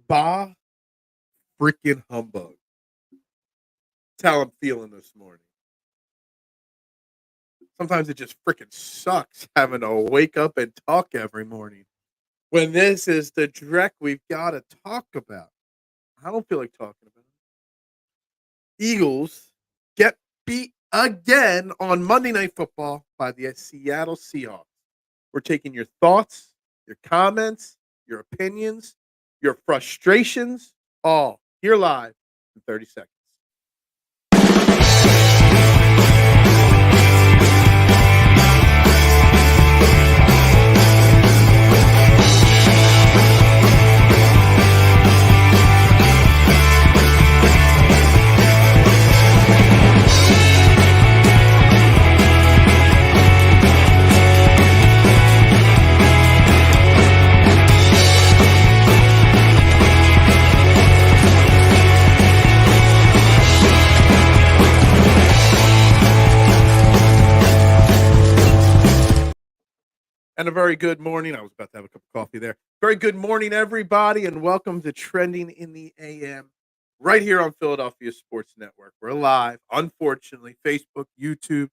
Bah freaking humbug. That's how I'm feeling this morning. Sometimes it just freaking sucks having to wake up and talk every morning when this is the dreck we've got to talk about. I don't feel like talking about it. Eagles get beat again on Monday Night Football by the Seattle Seahawks. We're taking your thoughts, your comments, your opinions, your frustrations, all here live in 30 seconds. And a very good morning. I was about to have a cup of coffee there. Very good morning, everybody, and welcome to Trending in the AM right here on Philadelphia Sports Network. We're live, unfortunately, Facebook, YouTube.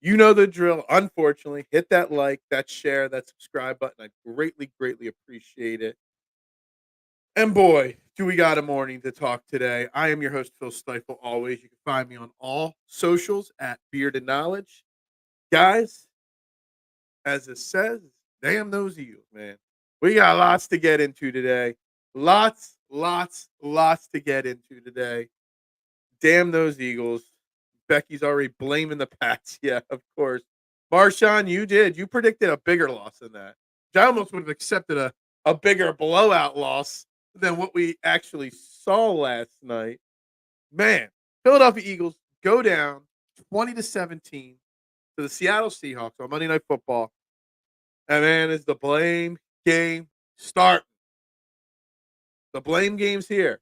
You know the drill. Unfortunately, hit that like, that share, that subscribe button. I greatly, greatly appreciate it. And boy, do we got a morning to talk today. I am your host, Phil Stiefel. Always, you can find me on all socials at Beard and Knowledge. Guys, as it says, damn those Eagles, man. We got lots to get into today. Lots to get into today. Damn those Eagles. Becky's already blaming the Pats. Yeah, of course. Marshawn, you did. You predicted a bigger loss than that. I almost would have accepted a bigger blowout loss than what we actually saw last night. Man, Philadelphia Eagles go down 20-17 to the Seattle Seahawks on Monday Night Football. And man, is the blame game starting. The blame game's here.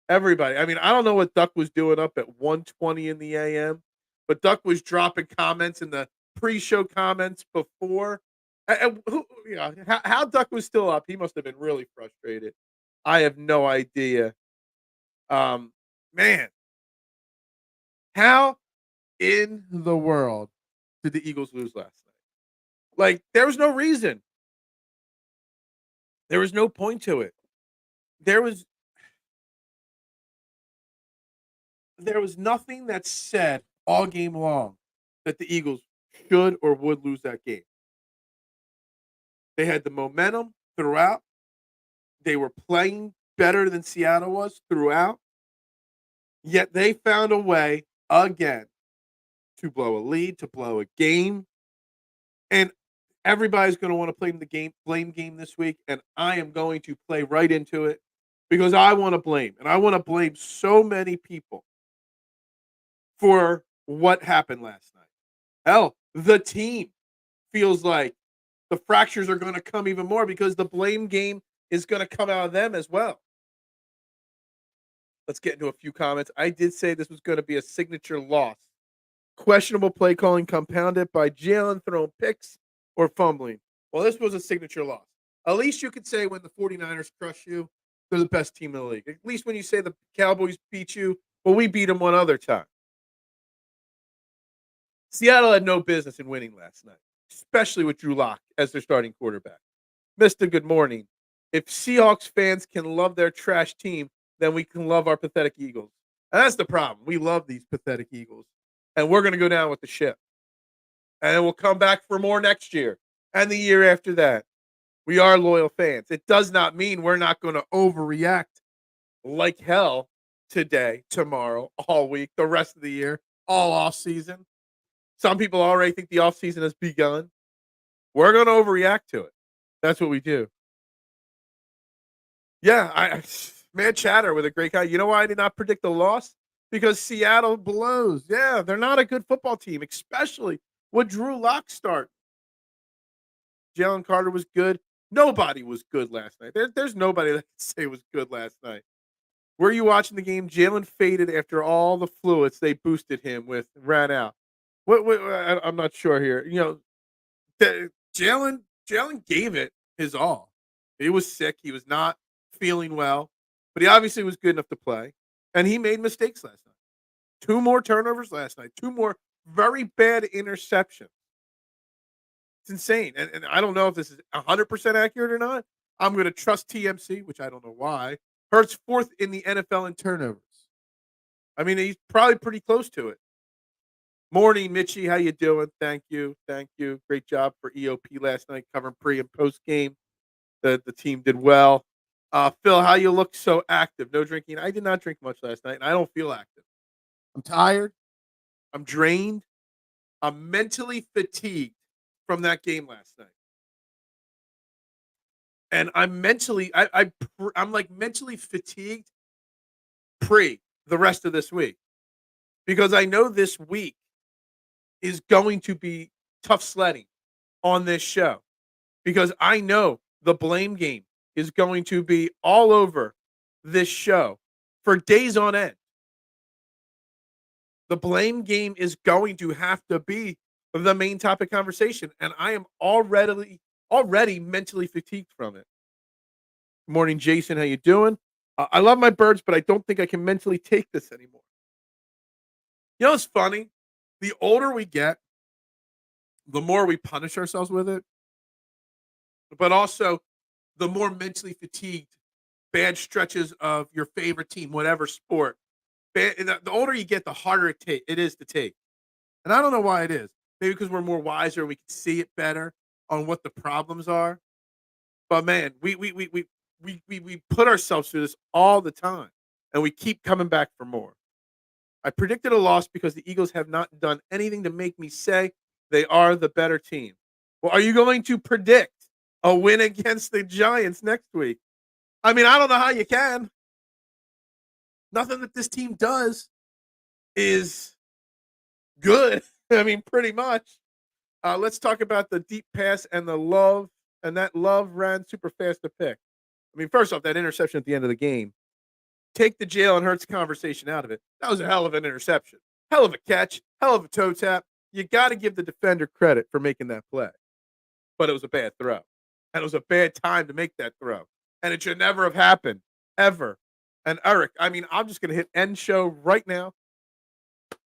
Everybody. I mean, I don't know what Duck was doing up at 1:20 in the AM, but Duck was dropping comments in the pre-show comments before. How Duck was still up, he must have been really frustrated. I have no idea. Man, how in the world did the Eagles lose last night? Like, there was no reason. There was no point to it. There was nothing that said all game long that the Eagles should or would lose that game. They had the momentum throughout. They were playing better than Seattle was throughout. Yet they found a way again to blow a lead, to blow a game. And everybody's going to want to play the blame game this week, and I am going to play right into it because I want to blame, and I want to blame so many people for what happened last night. Hell, the team feels like the fractures are going to come even more because the blame game is going to come out of them as well. Let's get into a few comments. I did say this was going to be a signature loss. Questionable play calling compounded by Jalen throwing picks or fumbling. Well, this was a signature loss. At least you could say when the 49ers crush you, they're the best team in the league. At least when you say the Cowboys beat you, well, we beat them one other time. Seattle had no business in winning last night, especially with Drew Lock as their starting quarterback. Mr. Good Morning. If Seahawks fans can love their trash team, then we can love our pathetic Eagles. And that's the problem. We love these pathetic Eagles. And we're going to go down with the ship. And we'll come back for more next year and the year after that. We are loyal fans. It does not mean we're not going to overreact like hell today, tomorrow, all week, the rest of the year, all off season. Some people already think the off season has begun. We're going to overreact to it. That's what we do. Yeah, Mad Chatter with a great guy. You know why I did not predict the loss? Because Seattle blows. Yeah, they're not a good football team, especially with Drew Lock start. Jalen Carter was good. Nobody was good last night. There's nobody that can say was good last night. Were you watching the game? Jalen faded after all the fluids they boosted him with, ran out. I'm not sure here. You know, Jalen gave it his all. He was sick. He was not feeling well. but he obviously was good enough to play, and he made mistakes last night. 2 more turnovers last night, 2 more very bad interceptions. It's insane, and I don't know if this is 100% accurate or not. I'm going to trust TMC, which I don't know why. Hurts 4th in the NFL in turnovers. I mean, he's probably pretty close to it. Morning, Mitchie. How you doing? Thank you. Thank you. Great job for EOP last night covering pre and post game. The team did well. Phil, how you look so active? No drinking. I did not drink much last night, and I don't feel active. I'm tired. I'm drained. I'm mentally fatigued from that game last night. And I'm mentally I'm like mentally fatigued pre the rest of this week because I know this week is going to be tough sledding on this show because I know the blame game is going to be all over this show for days on end. The blame game is going to have to be the main topic conversation, and I am already mentally fatigued from it. Good morning, Jason. How you doing? I love my birds, but I don't think I can mentally take this anymore. You know what's funny? The older we get, the more we punish ourselves with it, but also the more mentally fatigued bad stretches of your favorite team, whatever sport. The older you get, the harder it is to take. And I don't know why it is. Maybe because we're more wiser, we can see it better on what the problems are. But man, we put ourselves through this all the time, and we keep coming back for more. I predicted a loss because the Eagles have not done anything to make me say they are the better team. Well, are you going to predict a win against the Giants next week? I mean, I don't know how you can. Nothing that this team does is good. I mean, pretty much. Let's talk about the deep pass and the love, and that love ran super fast to pick. I mean, first off, that interception at the end of the game. Take the Jalen Hurts conversation out of it. That was a hell of an interception. Hell of a catch. Hell of a toe tap. You got to give the defender credit for making that play. But it was a bad throw. And it was a bad time to make that throw. And it should never have happened. Ever. And Eric, I mean, I'm just going to hit end show right now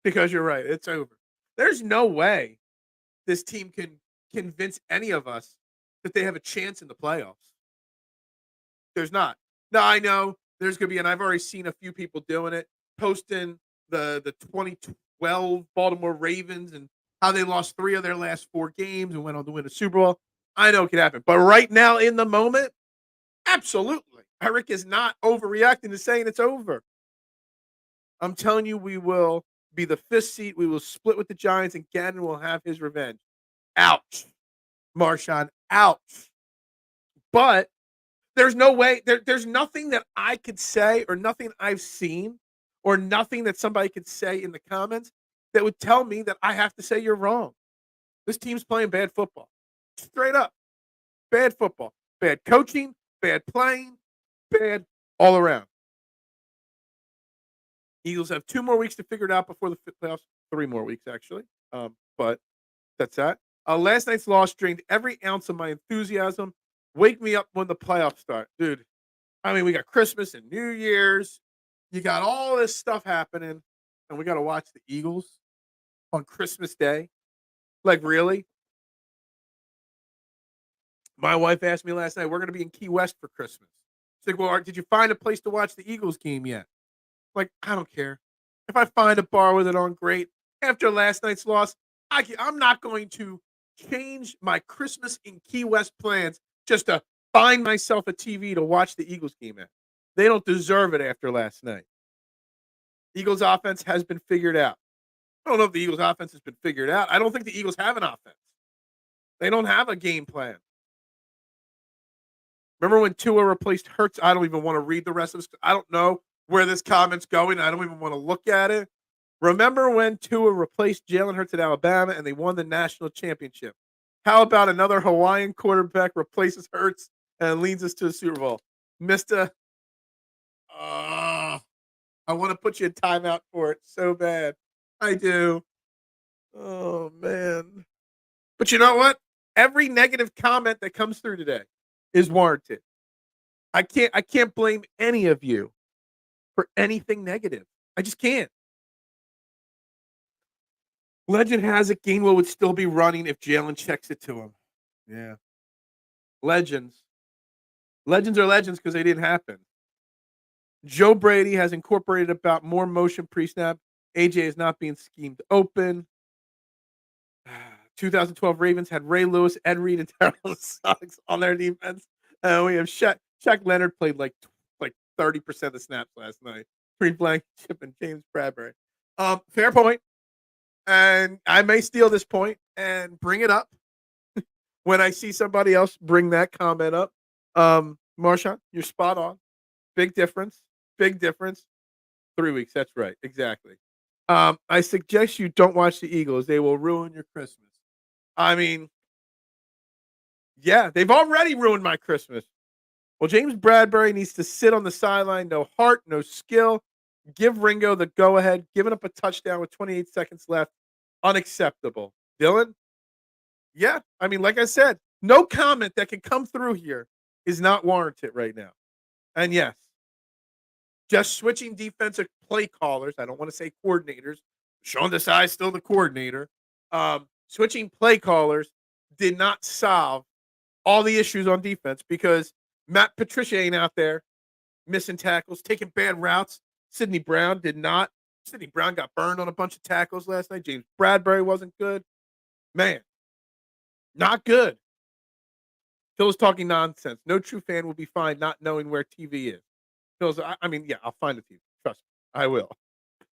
because you're right. It's over. There's no way this team can convince any of us that they have a chance in the playoffs. There's not. Now, I know there's going to be, and I've already seen a few people doing it, posting the 2012 Baltimore Ravens and how they lost 3 of their last 4 games and went on to win a Super Bowl. I know it could happen. But right now, in the moment, absolutely. Eric is not overreacting to saying it's over. I'm telling you, we will be the 5th seed. We will split with the Giants, and Gannon will have his revenge. Ouch. Marshawn, ouch. But there's no way, there's nothing that I could say or nothing I've seen or nothing that somebody could say in the comments that would tell me that I have to say you're wrong. This team's playing bad football. Straight up. Bad football. Bad coaching, bad playing, bad all around. Eagles have 2 more weeks to figure it out before the playoffs. 3 more weeks, actually. But that's that. Last night's loss drained every ounce of my enthusiasm. Wake me up when the playoffs start. Dude, I mean, we got Christmas and New Year's. You got all this stuff happening, and we got to watch the Eagles on Christmas Day. Like, really? My wife asked me last night, we're going to be in Key West for Christmas. She's like, well, did you find a place to watch the Eagles game yet? Like, I don't care. If I find a bar with it on, great. After last night's loss, I'm not going to change my Christmas in Key West plans just to find myself a TV to watch the Eagles game at. They don't deserve it after last night. Eagles offense has been figured out. I don't know if the Eagles offense has been figured out. I don't think the Eagles have an offense. They don't have a game plan. Remember when Tua replaced Hurts? I don't even want to read the rest of this. I don't know where this comment's going. I don't even want to look at it. Remember when Tua replaced Jalen Hurts at Alabama and they won the national championship? How about another Hawaiian quarterback replaces Hurts and leads us to a Super Bowl? Mister, I want to put you in timeout for it so bad. I do. Oh, man. But you know what? Every negative comment that comes through today is warranted. I can't blame any of you for anything negative. I just can't. Legend has it Gainwell would still be running if Jalen checks it to him. Yeah. Legends. Legends are legends because they didn't happen. Joe Brady has incorporated about more motion pre-snap. AJ is not being schemed open. 2012 Ravens had Ray Lewis, Ed Reed, and Terrell Suggs on their defense. We have Shaq Leonard played like 30% of the snaps last night. Between Blankenship and James Bradbury. Fair point. And I may steal this point and bring it up when I see somebody else bring that comment up. Marshawn, you're spot on. Big difference. Big difference. 3 weeks. That's right. Exactly. I suggest you don't watch the Eagles. They will ruin your Christmas. I mean, yeah, they've already ruined my Christmas. Well, James Bradbury needs to sit on the sideline. No heart, no skill. Give Ringo the go-ahead. Giving up a touchdown with 28 seconds left. Unacceptable. Dylan? Yeah, I mean, like I said, no comment that can come through here is not warranted right now. And yes, just switching defensive play callers. I don't want to say coordinators. Sean Desai is still the coordinator. Switching play callers did not solve all the issues on defense because Matt Patricia ain't out there missing tackles, taking bad routes. Sidney Brown did not. Sidney Brown got burned on a bunch of tackles last night. James Bradbury wasn't good. Man, not good. Phil's talking nonsense. No true fan will be fine not knowing where TV is. Phil's, I mean, yeah, I'll find a TV. Trust me, I will.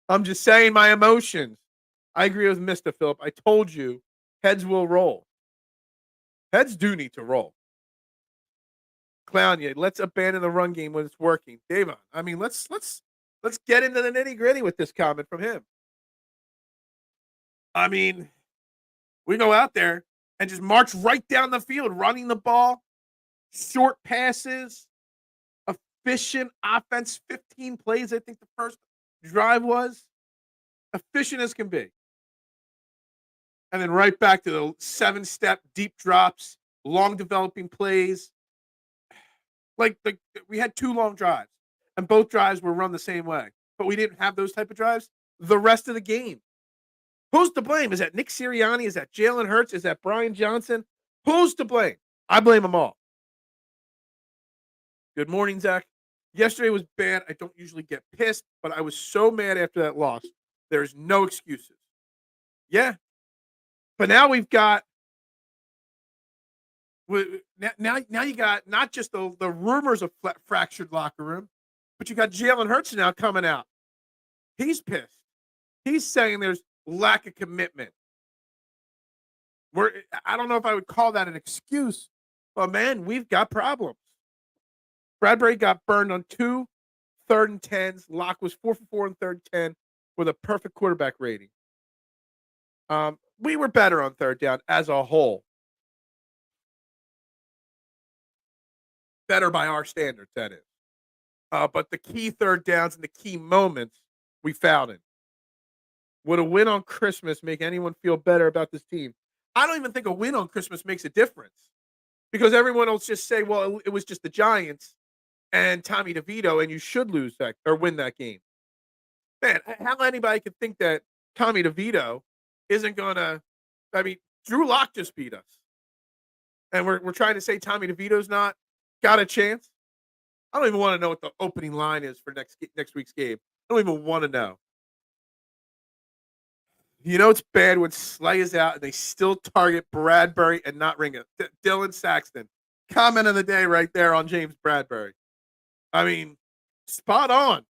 I'm just saying my emotions. I agree with Mr. Phillip. I told you, heads will roll. Heads do need to roll. Clown you. Let's abandon the run game when it's working. Davon, I mean, let's get into the nitty gritty with this comment from him. I mean, we go out there and just march right down the field, running the ball, short passes, efficient offense. 15 plays, I think the first drive was efficient as can be. And then right back to the 7-step deep drops, long developing plays. Like we had 2 long drives, and both drives were run the same way. But we didn't have those type of drives the rest of the game. Who's to blame? Is that Nick Sirianni? Is that Jalen Hurts? Is that Brian Johnson? Who's to blame? I blame them all. Good morning, Zach. Yesterday was bad. I don't usually get pissed, but I was so mad after that loss. There's no excuses. Yeah. But now we've got now you got not just the rumors of fractured locker room, but you got Jalen Hurts now coming out. He's pissed. He's saying there's lack of commitment. I don't know if I would call that an excuse, but man, we've got problems. Bradbury got burned on 2 3rd and 10s. Locke was 4 for 4 on 3rd and 10 with a perfect quarterback rating. We were better on 3rd down as a whole. Better by our standards, that is. But the key 3rd downs and the key moments, we fouled it. Would a win on Christmas make anyone feel better about this team? I don't even think a win on Christmas makes a difference because everyone will just say, well, it was just the Giants and Tommy DeVito, and you should lose that or win that game. Man, how anybody could think that Tommy DeVito isn't going to – I mean, Drew Lock just beat us. And we're trying to say Tommy DeVito's not got a chance? I don't even want to know what the opening line is for next week's game. I don't even want to know. You know it's bad when Slay is out and they still target Bradbury and not Ringo. Dylan Saxton. Comment of the day right there on James Bradbury. I mean, spot on.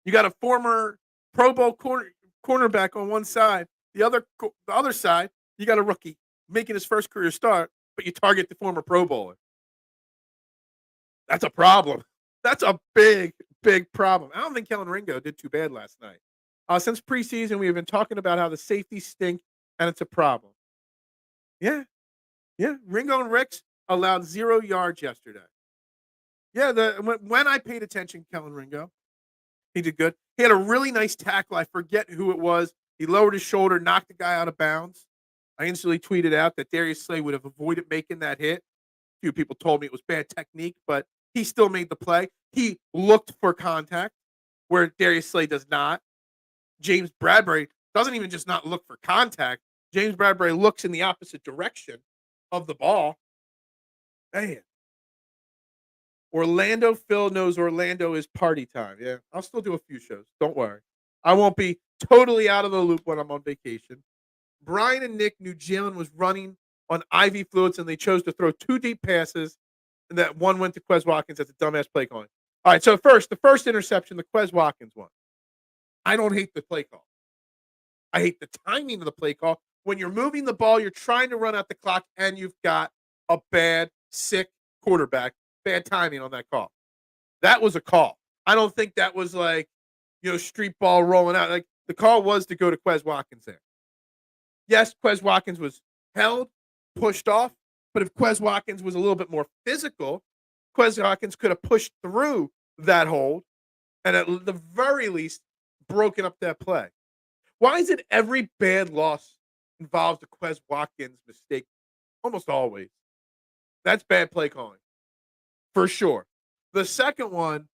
You got a former Pro Bowl cornerback on one side. The other side, you got a rookie making his first career start, but you target the former Pro Bowler. That's a problem. That's a big, big problem. I don't think Kellen Ringo did too bad last night. Since preseason, we have been talking about how the safeties stink, and it's a problem. Yeah. Ringo and Ricks allowed 0 yards yesterday. Yeah, when I paid attention, Kellen Ringo, he did good. He had a really nice tackle. I forget who it was. He lowered his shoulder, knocked the guy out of bounds. I instantly tweeted out that Darius Slay would have avoided making that hit. few people told me it was bad technique, but he still made the play. He looked for contact where Darius Slay does not. James Bradbury doesn't even just not look for contact. James Bradbury looks in the opposite direction of the ball. Man. Orlando Phil knows Orlando is party time. Yeah, I'll still do a few shows. Don't worry. I won't be totally out of the loop when I'm on vacation. Brian and Nick knew Jalen was running on IV fluids, and they chose to throw 2 deep passes, and that one went to Quez Watkins. That's a dumbass play calling. All right, so the first interception, the Quez Watkins one. I don't hate the play call. I hate the timing of the play call. When you're moving the ball, you're trying to run out the clock, and you've got a bad, sick quarterback. Bad timing on that call. That was a call. I don't think that was like, street ball rolling out. Like, the call was to go to Quez Watkins there. Yes, Quez Watkins was held, pushed off, but if Quez Watkins was a little bit more physical, Quez Watkins could have pushed through that hold and at the very least broken up that play. Why is it every bad loss involves the Quez Watkins mistake? Almost always. That's bad play calling. For sure. The second one,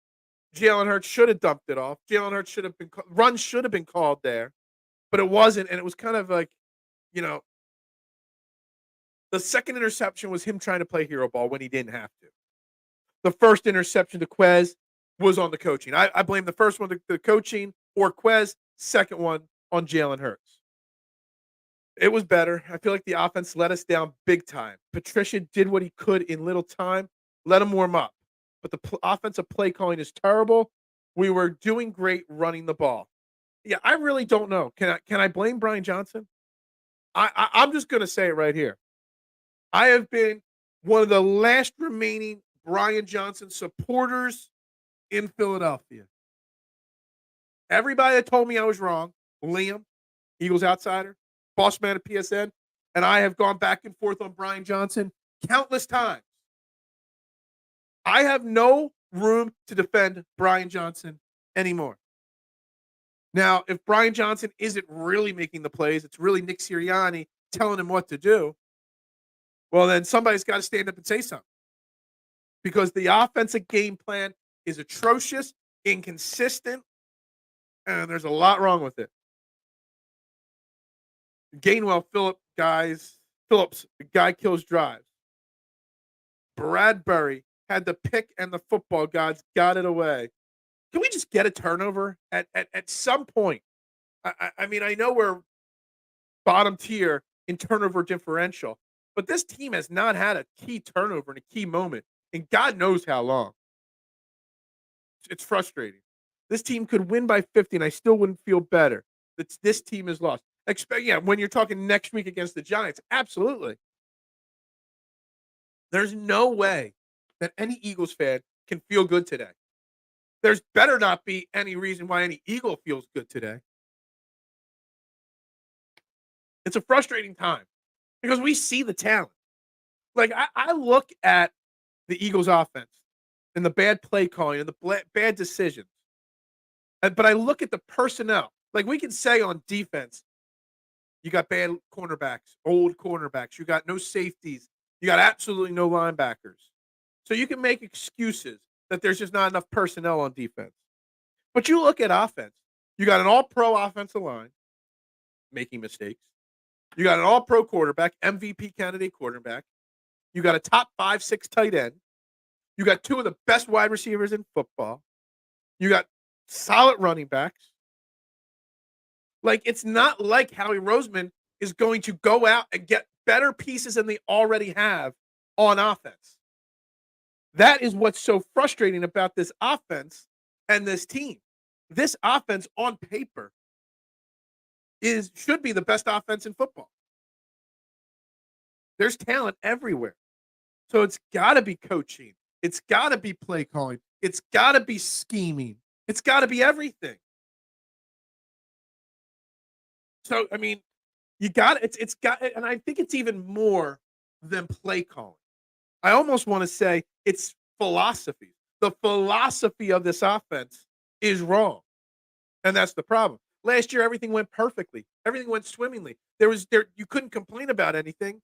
Jalen Hurts should have dumped it off. Jalen Hurts should have been called there, but it wasn't, and it was kind of like, the second interception was him trying to play hero ball when he didn't have to. The first interception to Quez was on the coaching. I blame the first one to the coaching or Quez, second one on Jalen Hurts. It was better. I feel like the offense let us down big time. Patricia did what he could in little time. Let him warm up. But the offensive play calling is terrible. We were doing great running the ball. Yeah, I really don't know. Can I blame Brian Johnson? I'm just going to say it right here. I have been one of the last remaining Brian Johnson supporters in Philadelphia. Everybody that told me I was wrong, Liam, Eagles Outsider, boss man at PSN, and I have gone back and forth on Brian Johnson countless times. I have no room to defend Brian Johnson anymore. Now, if Brian Johnson isn't really making the plays, it's really Nick Sirianni telling him what to do, well, then somebody's got to stand up and say something. Because the offensive game plan is atrocious, inconsistent, and there's a lot wrong with it. Gainwell Phillips, the guy kills drives. Bradbury had the pick and the football gods got it away. Can we just get a turnover at some point? I mean, I know we're bottom tier in turnover differential, but this team has not had a key turnover in a key moment, and God knows how long. It's frustrating. This team could win by 50, and I still wouldn't feel better. This team is lost. When you're talking next week against the Giants, absolutely. There's no way that any Eagles fan can feel good today. There's better not be any reason why any Eagle feels good today. It's a frustrating time because we see the talent. Like, I look at the Eagles offense and the bad play calling and the bad decisions. But I look at the personnel. Like, we can say on defense, you got bad cornerbacks, old cornerbacks. You got no safeties. You got absolutely no linebackers. So you can make excuses that there's just not enough personnel on defense. But you look at offense. You got an all-pro offensive line making mistakes. You got an all-pro quarterback, MVP candidate quarterback. You got a top 5, 6 tight end. You got 2 of the best wide receivers in football. You got solid running backs. Like, it's not like Howie Roseman is going to go out and get better pieces than they already have on offense. That is what's so frustrating about this offense and this team. This offense on paper should be the best offense in football. There's talent everywhere. So it's got to be coaching. It's got to be play calling. It's got to be scheming. It's got to be everything. So, I mean, it's got, and I think it's even more than play calling. I almost want to say it's philosophy. The philosophy of this offense is wrong. And that's the problem. Last year, everything went perfectly. Everything went swimmingly. You couldn't complain about anything.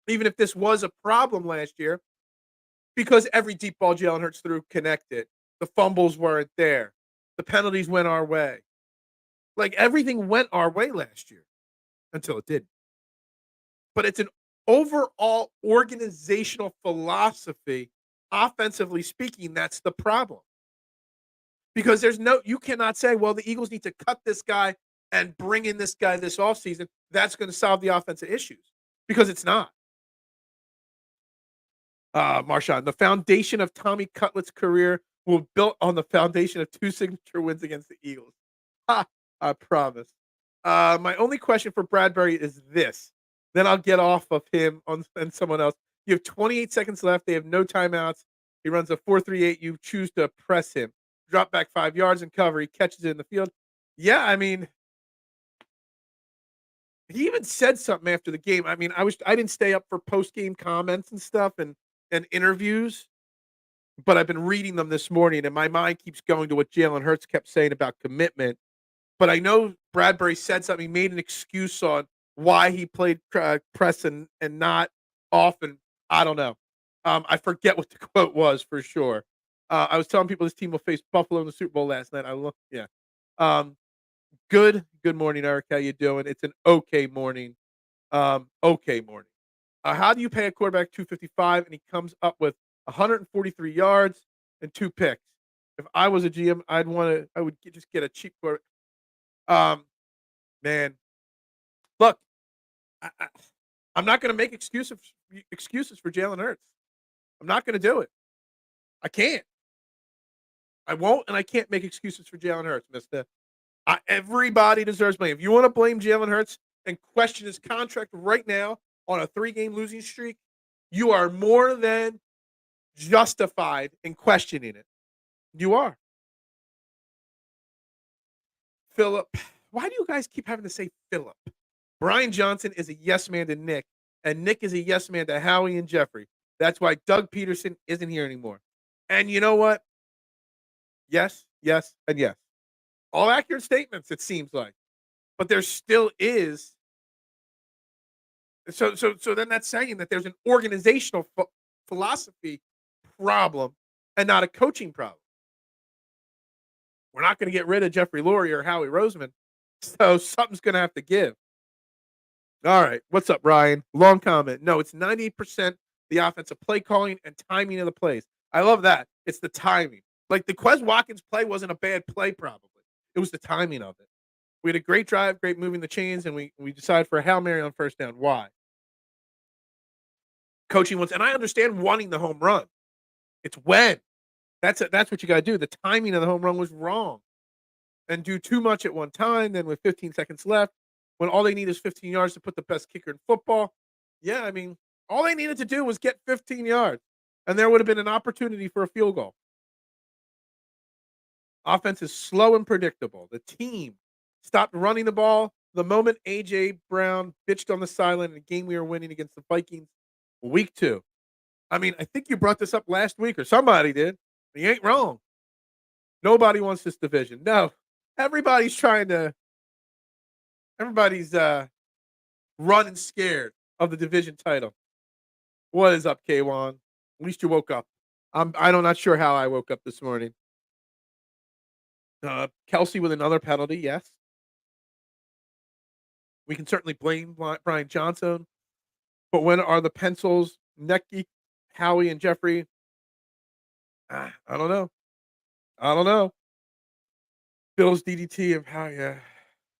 Even if this was a problem last year, because every deep ball Jalen Hurts threw connected. The fumbles weren't there. The penalties went our way. Like, everything went our way last year until it didn't. But it's an overall organizational philosophy, offensively speaking, that's the problem. Because you cannot say, well, the Eagles need to cut this guy and bring in this guy this offseason. That's going to solve the offensive issues, because it's not. Marshawn, the foundation of Tommy Cutlett's career will built on the foundation of 2 signature wins against the Eagles. Ha, I promise. My only question for Bradbury is this. Then I'll get off of him and someone else. You have 28 seconds left. They have no timeouts. He runs a 4-3-8. You choose to press him. Drop back 5 yards and cover. He catches it in the field. Yeah, I mean, he even said something after the game. I mean, I didn't stay up for post-game comments and stuff and interviews, but I've been reading them this morning, and my mind keeps going to what Jalen Hurts kept saying about commitment. But I know Bradbury said something. He made an excuse on why he played press and not often. I don't know. I forget what the quote was for sure. I was telling people this team will face Buffalo in the Super Bowl last night. Yeah. Good morning, Eric. How you doing? It's an okay morning. Okay morning. How do you pay a quarterback $255 and he comes up with 143 yards and 2 picks? If I was a GM, I would just get a cheap quarterback. Man, look, I'm not going to make excuses for Jalen Hurts. I'm not going to do it. I can't. I won't, and I can't make excuses for Jalen Hurts, mister. Everybody deserves blame. If you want to blame Jalen Hurts and question his contract right now on a 3-game losing streak, you are more than justified in questioning it. You are. Philip, why do you guys keep having to say Philip? Brian Johnson is a yes man to Nick, and Nick is a yes man to Howie and Jeffrey. That's why Doug Peterson isn't here anymore. And you know what? Yes, and yes. All accurate statements, it seems like. But there still is. So then that's saying that there's an organizational philosophy problem and not a coaching problem. We're not going to get rid of Jeffrey Lurie or Howie Roseman, so something's going to have to give. All right. What's up, Ryan? Long comment. No, it's 98% the offensive play calling and timing of the plays. I love that. It's the timing. Like, the Quez Watkins play wasn't a bad play, probably. It was the timing of it. We had a great drive, great moving the chains, and we decided for a Hail Mary on first down. Why? Coaching wants, and I understand wanting the home run. It's when. That's what you got to do. The timing of the home run was wrong. And do too much at one time, then with 15 seconds left, when all they need is 15 yards to put the best kicker in football. Yeah, I mean, all they needed to do was get 15 yards, and there would have been an opportunity for a field goal. Offense is slow and predictable. The team stopped running the ball the moment A.J. Brown bitched on the sideline in a game we were winning against the Vikings week 2. I mean, I think you brought this up last week, or somebody did. You ain't wrong. Nobody wants this division. No, everybody's running scared of the division title. What is up, K1? At least you woke up. I'm not sure how I woke up this morning. Kelsey with another penalty, yes. We can certainly blame Brian Johnson, but when are the pencils, Necky, Howie, and Jeffrey? I don't know. Bill's DDT of how,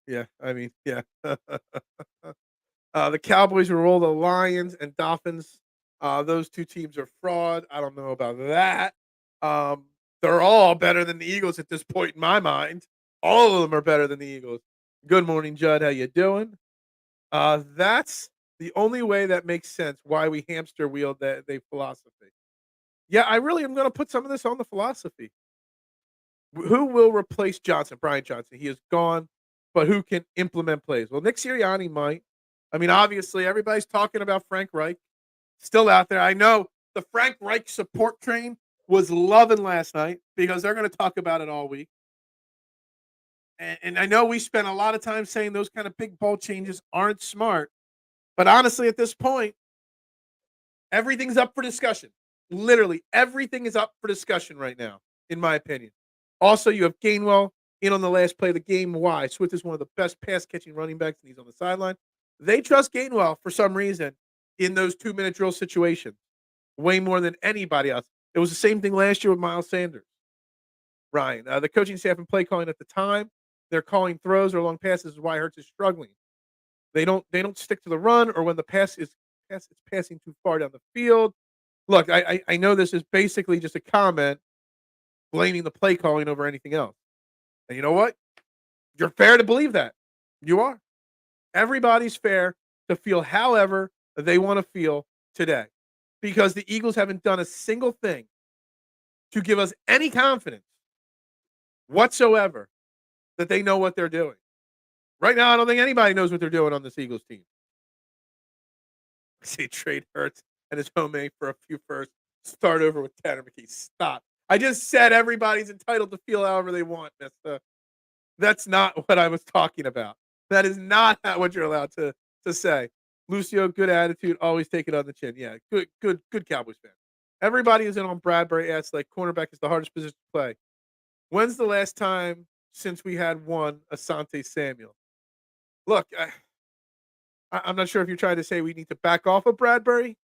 yeah. I mean, yeah. The Cowboys will roll the Lions and Dolphins. Those 2 teams are fraud. I don't know about that. They're all better than the Eagles at this point in my mind. All of them are better than the Eagles. Good morning, Judd. How you doing? That's the only way that makes sense why we hamster wheeled that philosophy. Yeah, I really am going to put some of this on the philosophy. Who will replace Johnson? Brian Johnson. He is gone, but who can implement plays? Well, Nick Sirianni might. I mean, obviously, everybody's talking about Frank Reich. Still out there. I know the Frank Reich support train was loving last night because they're going to talk about it all week. And I know we spent a lot of time saying those kind of big ball changes aren't smart. But honestly, at this point, everything's up for discussion. Literally everything is up for discussion right now, in my opinion. Also, you have Gainwell in on the last play of the game. Why? Swift is one of the best pass-catching running backs, and he's on the sideline. They trust Gainwell for some reason in those 2-minute drill situations way more than anybody else. It was the same thing last year with Miles Sanders. Ryan, the coaching staff and play calling at the time, they're calling throws or long passes is why Hurts is struggling. They don't stick to the run or when the pass is passing too far down the field. Look, I know this is basically just a comment blaming the play calling over anything else. And you know what? You're fair to believe that. You are. Everybody's fair to feel however they want to feel today because the Eagles haven't done a single thing to give us any confidence whatsoever that they know what they're doing. Right now, I don't think anybody knows what they're doing on this Eagles team. I say trade Hurts and his homemade for a few firsts. Start over with Tanner McKee. Stop. I just said everybody's entitled to feel however they want, mister. That's not what I was talking about. That is not what you're allowed to say. Lucio, good attitude, always take it on the chin. Yeah, good Cowboys fan. Everybody is in on Bradbury. Asks like cornerback is the hardest position to play. When's the last time since we had one Asante Samuel? Look, I'm not sure if you're trying to say we need to back off of Bradbury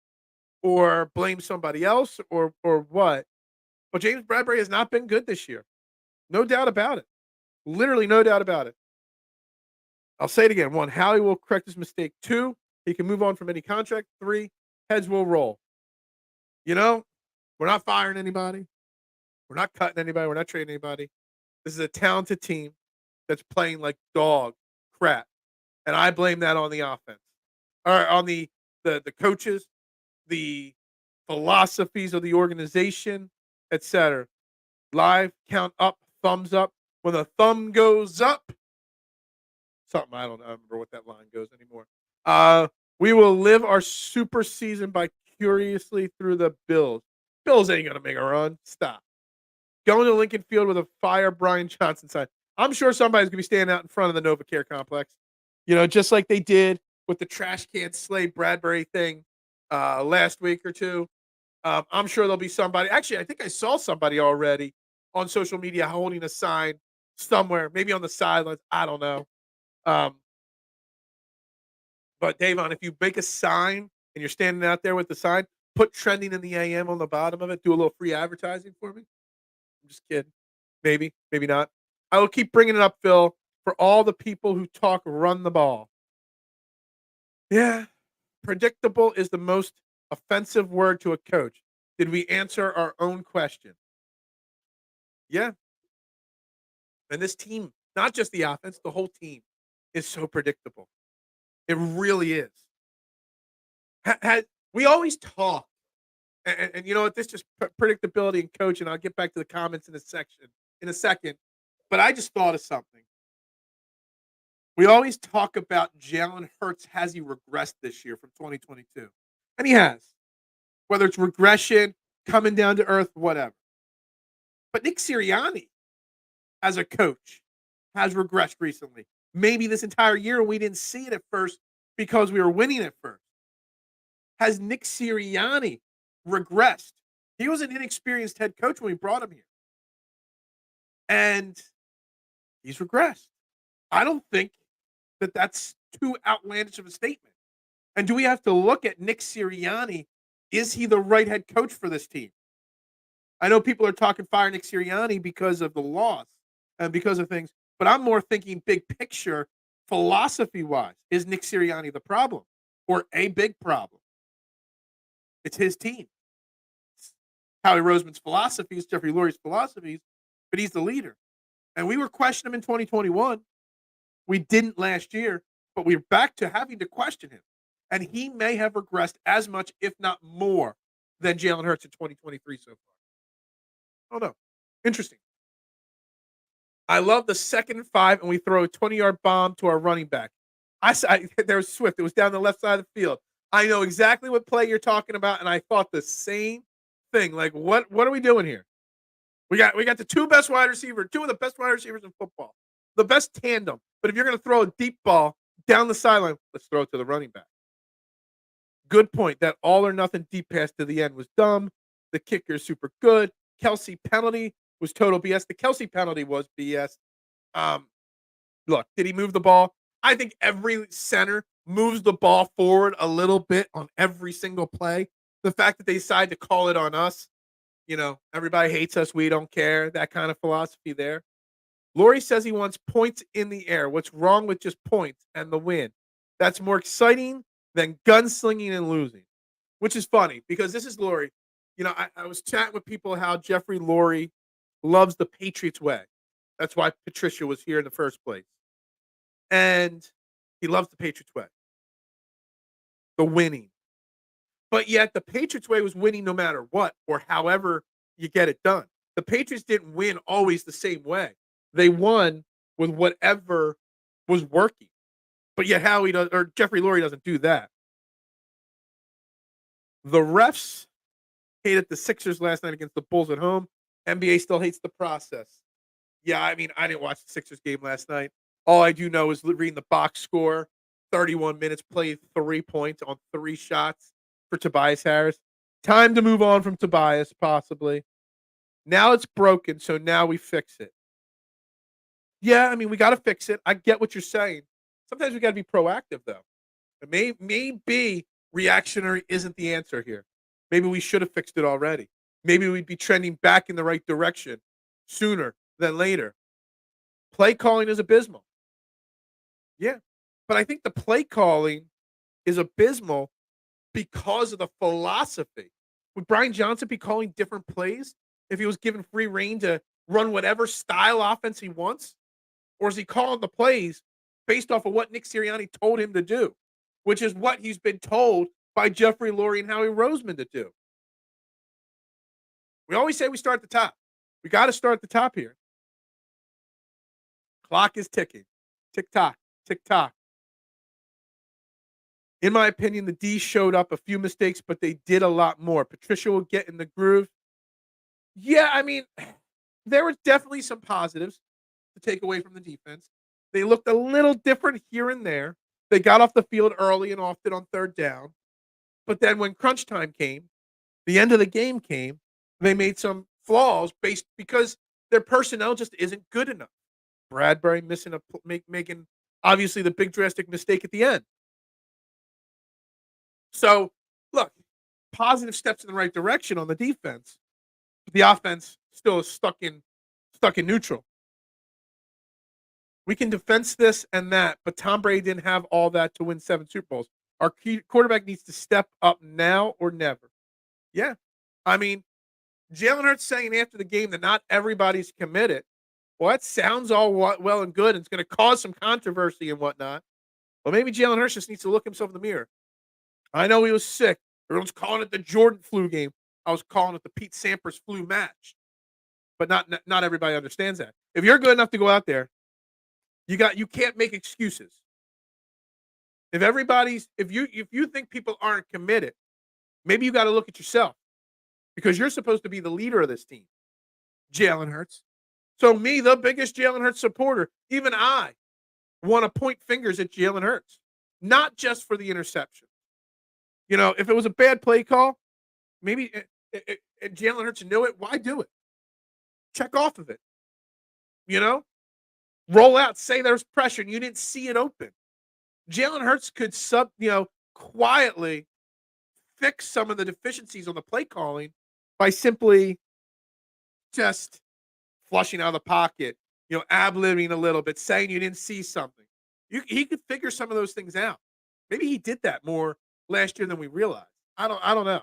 or blame somebody else or what. But James Bradbury has not been good this year. No doubt about it. Literally no doubt about it. I'll say it again. 1, Howie will correct his mistake. 2, he can move on from any contract. 3, heads will roll. You know, we're not firing anybody. We're not cutting anybody. We're not trading anybody. This is a talented team that's playing like dog crap. And I blame that on the offense. Or on the coaches, the philosophies of the organization, etc. Live, count up, thumbs up. When the thumb goes up, something I don't remember what that line goes anymore. We will live our super season by curiously through the Bills. Bills ain't gonna make a run. Stop. Going to Lincoln Field with a fire Brian Johnson sign. I'm sure somebody's gonna be standing out in front of the NovaCare complex. You know, just like they did with the trash can Slade Bradbury thing last week or two. I'm sure there'll be somebody. Actually, I think I saw somebody already on social media holding a sign somewhere, maybe on the sidelines. I don't know. But Davon, if you make a sign and you're standing out there with the sign, put trending in the AM on the bottom of it. Do a little free advertising for me. I'm just kidding. Maybe, maybe not. I will keep bringing it up, Phil, for all the people who talk run the ball. Yeah, predictable is the most offensive word to a coach. Did we answer our own question? Yeah. And this team, not just the offense, the whole team is so predictable. It really is. We always talk, and you know what? This just predictability and coaching. I'll get back to the comments in a second. But I just thought of something. We always talk about Jalen Hurts. Has he regressed this year from 2022? And he has. Whether it's regression, coming down to earth, whatever. But Nick Sirianni, as a coach, has regressed recently. Maybe this entire year we didn't see it at first because we were winning at first. Has Nick Sirianni regressed? He was an inexperienced head coach when we brought him here. And he's regressed. I don't think that that's too outlandish of a statement. And do we have to look at Nick Sirianni? Is he the right head coach for this team? I know people are talking fire Nick Sirianni because of the loss and because of things, but I'm more thinking big picture, philosophy-wise. Is Nick Sirianni the problem or a big problem? It's his team. It's Howie Roseman's philosophies, Jeffrey Lurie's philosophies, but he's the leader. And we were questioning him in 2021. We didn't last year, but we're back to having to question him. And he may have regressed as much, if not more, than Jalen Hurts in 2023 so far. Oh, no. Interesting. I love the 2nd and 5, and we throw a 20-yard bomb to our running back. There was Swift. It was down the left side of the field. I know exactly what play you're talking about, and I thought the same thing. Like, what are we doing here? We got the two of the best wide receivers in football, the best tandem. But if you're going to throw a deep ball down the sideline, let's throw it to the running back. Good point. That all or nothing deep pass to the end was dumb. The kicker is super good. Kelsey penalty was total BS. The Kelsey penalty was BS. Um, Look, did he move the ball? I think every center moves the ball forward a little bit on every single play. The fact that they decide to call it on us, everybody hates us. We don't care. That kind of philosophy there. Laurie says he wants points in the air. What's wrong with just points and the win? That's more exciting than gunslinging and losing, which is funny because this is Laurie. I was chatting with people how Jeffrey Laurie loves the Patriots way. That's why Patricia was here in the first place. And he loves the Patriots way, the winning. But yet the Patriots way was winning no matter what or however you get it done. The Patriots didn't win always the same way. They won with whatever was working. But yet Jeffrey Laurie doesn't do that. The refs hated the Sixers last night against the Bulls at home. NBA still hates the process. Yeah, I didn't watch the Sixers game last night. All I do know is reading the box score. 31 minutes, played 3 points on 3 shots for Tobias Harris. Time to move on from Tobias, possibly. Now it's broken, so now we fix it. Yeah, we got to fix it. I get what you're saying. Sometimes we got to be proactive, though. Maybe reactionary isn't the answer here. Maybe we should have fixed it already. Maybe we'd be trending back in the right direction sooner than later. Play calling is abysmal. Yeah, but I think the play calling is abysmal because of the philosophy. Would Brian Johnson be calling different plays if he was given free reign to run whatever style offense he wants? Or is he calling the plays based off of what Nick Sirianni told him to do, which is what he's been told by Jeffrey Laurie and Howie Roseman to do? We always say we start at the top. We got to start at the top here. Clock is ticking. Tick-tock, tick-tock. In my opinion, the D showed up a few mistakes, but they did a lot more. Patricia will get in the groove. Yeah, there were definitely some positives to take away from the defense. They looked a little different here and there. They got off the field early and often on third down. But then when crunch time came, the end of the game came, they made some flaws because their personnel just isn't good enough. Bradbury making obviously the big drastic mistake at the end. So, look, positive steps in the right direction on the defense. But the offense still is stuck in neutral. We can defense this and that, but Tom Brady didn't have all that to win 7 Super Bowls. Our key quarterback needs to step up now or never. Yeah. Jalen Hurts saying after the game that not everybody's committed. Well, that sounds all well and good. And it's going to cause some controversy and whatnot. Well, maybe Jalen Hurts just needs to look himself in the mirror. I know he was sick. Everyone's calling it the Jordan flu game. I was calling it the Pete Sampras flu match. But not everybody understands that. If you're good enough to go out there, you can't make excuses. If you think people aren't committed, maybe you got to look at yourself because you're supposed to be the leader of this team, Jalen Hurts. So me, the biggest Jalen Hurts supporter, even I want to point fingers at Jalen Hurts, not just for the interception. If it was a bad play call, maybe Jalen Hurts knew it. Why do it? Check off of it. Roll out, say there's pressure, and you didn't see it open. Jalen Hurts could quietly fix some of the deficiencies on the play calling by simply just flushing out of the pocket, ad-libbing a little bit, saying you didn't see something. He could figure some of those things out. Maybe he did that more last year than we realized. I don't know.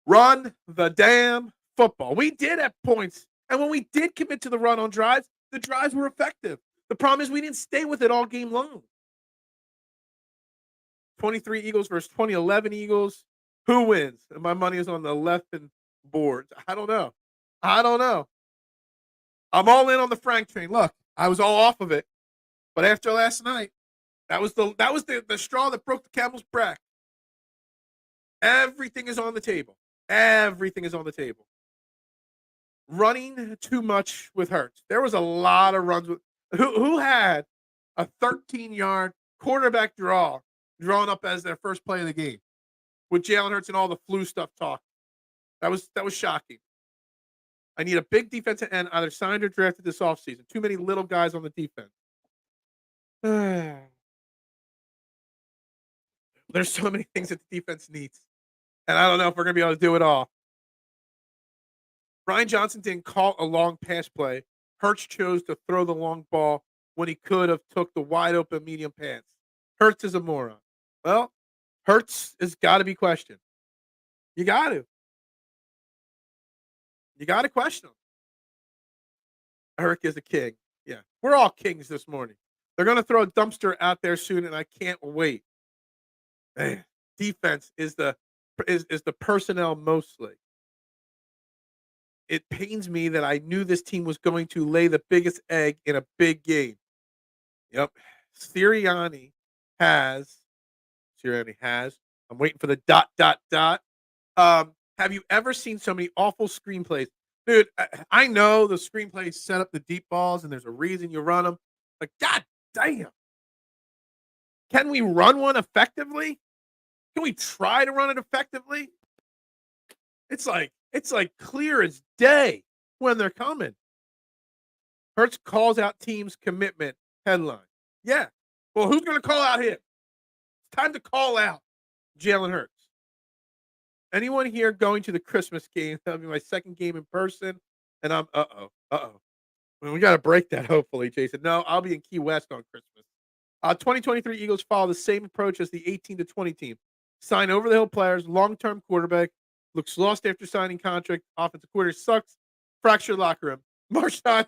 Run the damn football. We did at points, and when we did commit to the run on drives, the drives were effective. The problem is we didn't stay with it all game long. 23 Eagles versus 2011 Eagles. Who wins? And my money is on the left and boards. I don't know. I'm all in on the Frank train. Look, I was all off of it, but after last night, that was the straw that broke the camel's back. Everything is on the table. Everything is on the table. Running too much with Hurts. There was a lot of runs. Who had a 13-yard quarterback drawn up as their first play of the game with Jalen Hurts and all the flu stuff talk? That was shocking. I need a big defensive end either signed or drafted this offseason. Too many little guys on the defense. There's so many things that the defense needs, and I don't know if we're gonna be able to do it all. Brian Johnson didn't call a long pass play. Hurts chose to throw the long ball when he could have took the wide open medium pass. Hurts is a moron. Well, Hurts has got to be questioned. You got to. You got to question him. Eric is a king. Yeah, we're all kings this morning. They're going to throw a dumpster out there soon, and I can't wait. Man, defense is the personnel mostly. It pains me that I knew this team was going to lay the biggest egg in a big game. Yep, Sirianni has. Sirianni has. I'm waiting for the dot dot dot. Have you ever seen so many awful screenplays? Dude, I know the screenplays set up the deep balls and there's a reason you run them. But god damn. Can we run one effectively? Can we try to run it effectively? It's like clear as day when they're coming. Hurts calls out team's commitment headline. Yeah. Well, who's going to call out him? It's time to call out Jalen Hurts. Anyone here going to the Christmas game? That'll be my second game in person. And I'm Well, we got to break that, hopefully, Jason. No, I'll be in Key West on Christmas. 2023 Eagles follow the same approach as the 18 to 20 team. Sign over the hill players, long-term quarterback, looks lost after signing contract, offensive coordinator sucks, fractured locker room. Marshawn,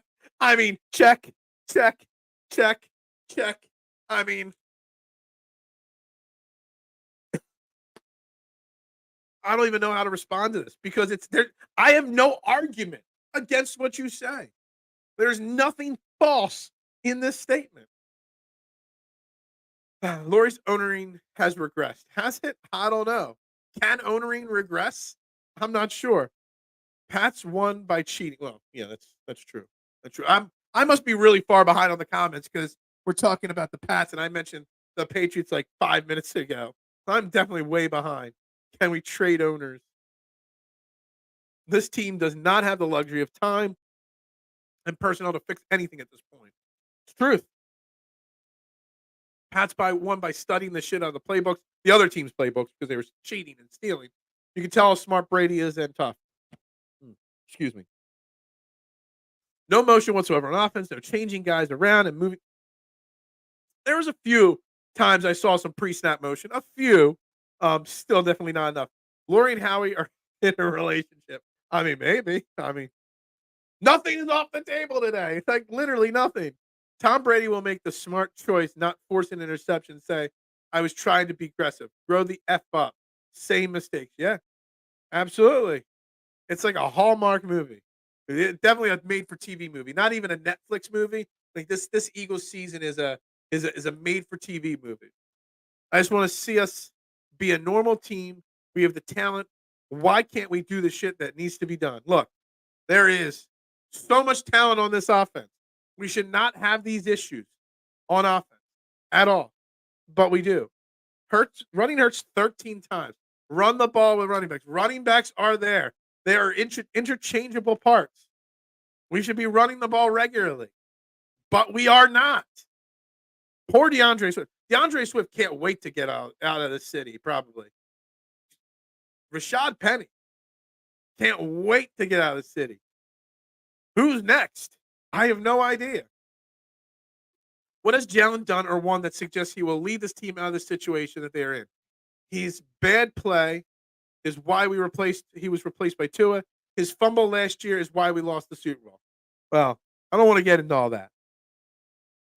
check, check, check, check. I don't even know how to respond to this because it's there. I have no argument against what you say. There's nothing false in this statement. Lori's owning has regressed. Has it? I don't know. Can owning regress? I'm not sure. Pats won by cheating. Well, yeah, that's true. That's true. I must be really far behind on the comments because we're talking about the Pats and I mentioned the Patriots like 5 minutes ago. I'm definitely way behind. Can we trade owners? This team does not have the luxury of time and personnel to fix anything at this point. It's truth. Pats won by studying the shit out of the playbooks, the other team's playbooks, because they were cheating and stealing. You can tell how smart Brady is and tough. Excuse me. No motion whatsoever on offense. They're changing guys around and moving. There was a few times I saw some pre-snap motion. A few. Still definitely not enough. Lori and Howie are in a relationship. Maybe. Nothing is off the table today. It's like literally nothing. Tom Brady will make the smart choice, not force an interception, say, I was trying to be aggressive. Grow the F up. Same mistakes. Yeah, absolutely. It's like a Hallmark movie. Definitely a made for TV movie. Not even a Netflix movie. Like this Eagles season is a made for TV movie. I just want to see us be a normal team. We have the talent. Why can't we do the shit that needs to be done? Look, there is so much talent on this offense. We should not have these issues on offense at all, but we do. Running Hurts 13 times. Run the ball with running backs. Running backs are there. They are interchangeable parts. We should be running the ball regularly, but we are not. Poor DeAndre Swift. DeAndre Swift can't wait to get out of the city, probably. Rashad Penny can't wait to get out of the city. Who's next? I have no idea. What has Jalen done or won that suggests he will lead this team out of the situation that they are in? His bad play is why he was replaced by Tua. His fumble last year is why we lost the Super Bowl. Well, I don't want to get into all that.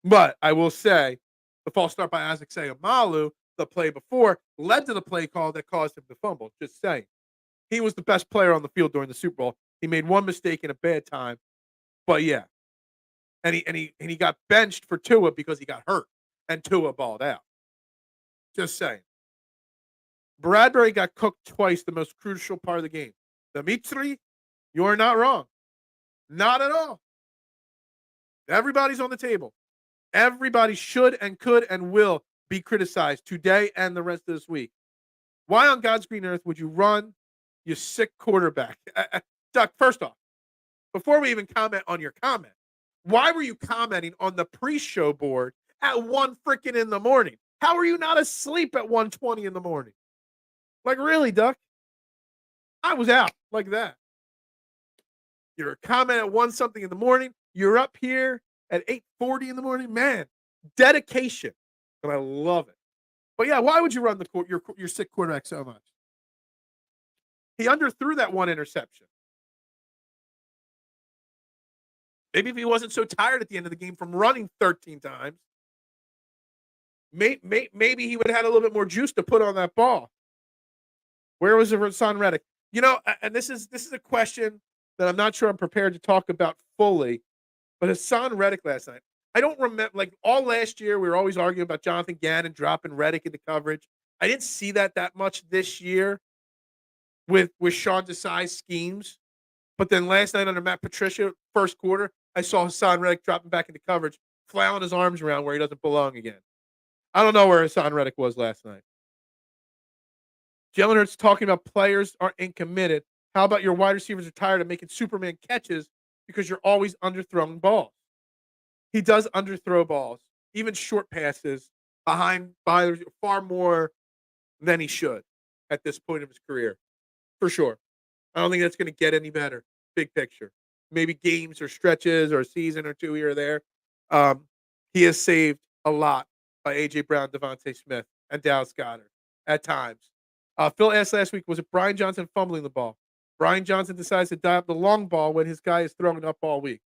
But I will say the false start by Isaac Seumalo, the play before, led to the play call that caused him to fumble. Just saying. He was the best player on the field during the Super Bowl. He made one mistake in a bad time. But yeah. And he got benched for Tua because he got hurt. And Tua balled out. Just saying. Bradbury got cooked twice, the most crucial part of the game. Dimitri, you are not wrong. Not at all. Everybody's on the table. Everybody should and could and will be criticized today and the rest of this week. Why on God's green earth would you run You sick quarterback. Duck, first off, before we even comment on your comment, why were you commenting on the pre-show board at 1 freaking in the morning? How are you not asleep at 1:20 in the morning? Like, really, Duck? I was out like that. You're commenting at 1 something in the morning. You're up here at 8:40 in the morning. Man, dedication. And I love it. But yeah, why would you run your sick quarterback so much? He underthrew that 1 interception. Maybe if he wasn't so tired at the end of the game from running 13 times, maybe he would have had a little bit more juice to put on that ball. Where was Hassan Reddick? And this is a question that I'm not sure I'm prepared to talk about fully, but Hassan Reddick last night, I don't remember, like, all last year we were always arguing about Jonathan Gannon dropping Reddick into coverage. I didn't see that much this year with Sean Desai's schemes. But then last night under Matt Patricia, first quarter, I saw Hassan Reddick dropping back into coverage, flailing his arms around where he doesn't belong again. I don't know where Hassan Reddick was last night. Jalen Hurts talking about players aren't committed. How about your wide receivers are tired of making Superman catches because you're always underthrowing balls? He does underthrow balls, even short passes, by far more than he should at this point of his career, for sure. I don't think that's going to get any better, big picture. Maybe games or stretches or a season or two here or there. He has saved a lot by A.J. Brown, Devontae Smith, and Dallas Goedert at times. Phil asked last week, was it Brian Johnson fumbling the ball? Brian Johnson decides to dial up the long ball when his guy is throwing it up all week.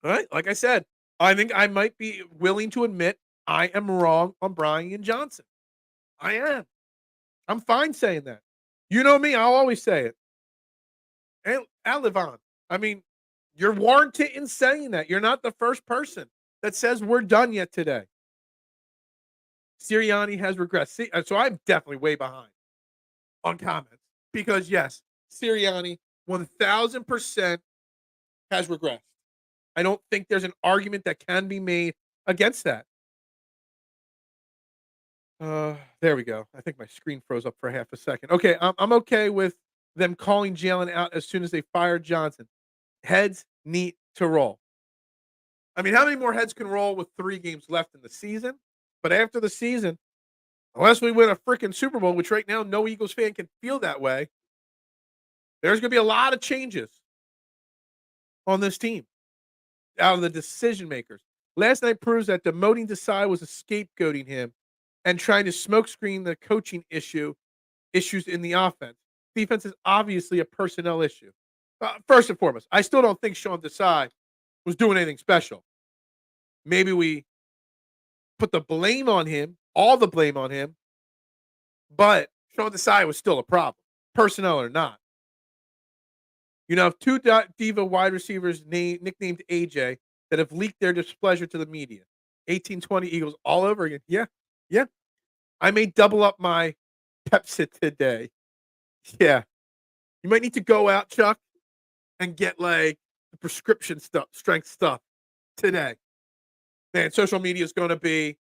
All right, like I said, I think I might be willing to admit I am wrong on Brian Johnson. I am. I'm fine saying that. You know me, I'll always say it. And I'll live on. I mean, you're warranted in saying that. You're not the first person that says we're done yet today. Sirianni has regressed. See, so I'm definitely way behind on comments because, yes, Sirianni 1,000% has regressed. I don't think there's an argument that can be made against that. There we go. I think my screen froze up for half a second. Okay, I'm okay with them calling Jalen out as soon as they fired Johnson. Heads need to roll. I mean, how many more heads can roll with 3 games left in the season? But after the season, unless we win a freaking Super Bowl, which right now no Eagles fan can feel that way, there's going to be a lot of changes on this team out of the decision makers. Last night proves that demoting Desai was a scapegoating him and trying to smokescreen the coaching issues in the offense. Defense is obviously a personnel issue. First and foremost, I still don't think Sean Desai was doing anything special. Maybe we put the blame on him, all the blame on him, but Sean Desai was still a problem, personnel or not. You know, 2 diva wide receivers nicknamed AJ that have leaked their displeasure to the media. 1820 Eagles all over again. Yeah. I may double up my Pepsi today. Yeah. You might need to go out, Chuck, and get like the prescription stuff, strength stuff today. Man, social media is going to be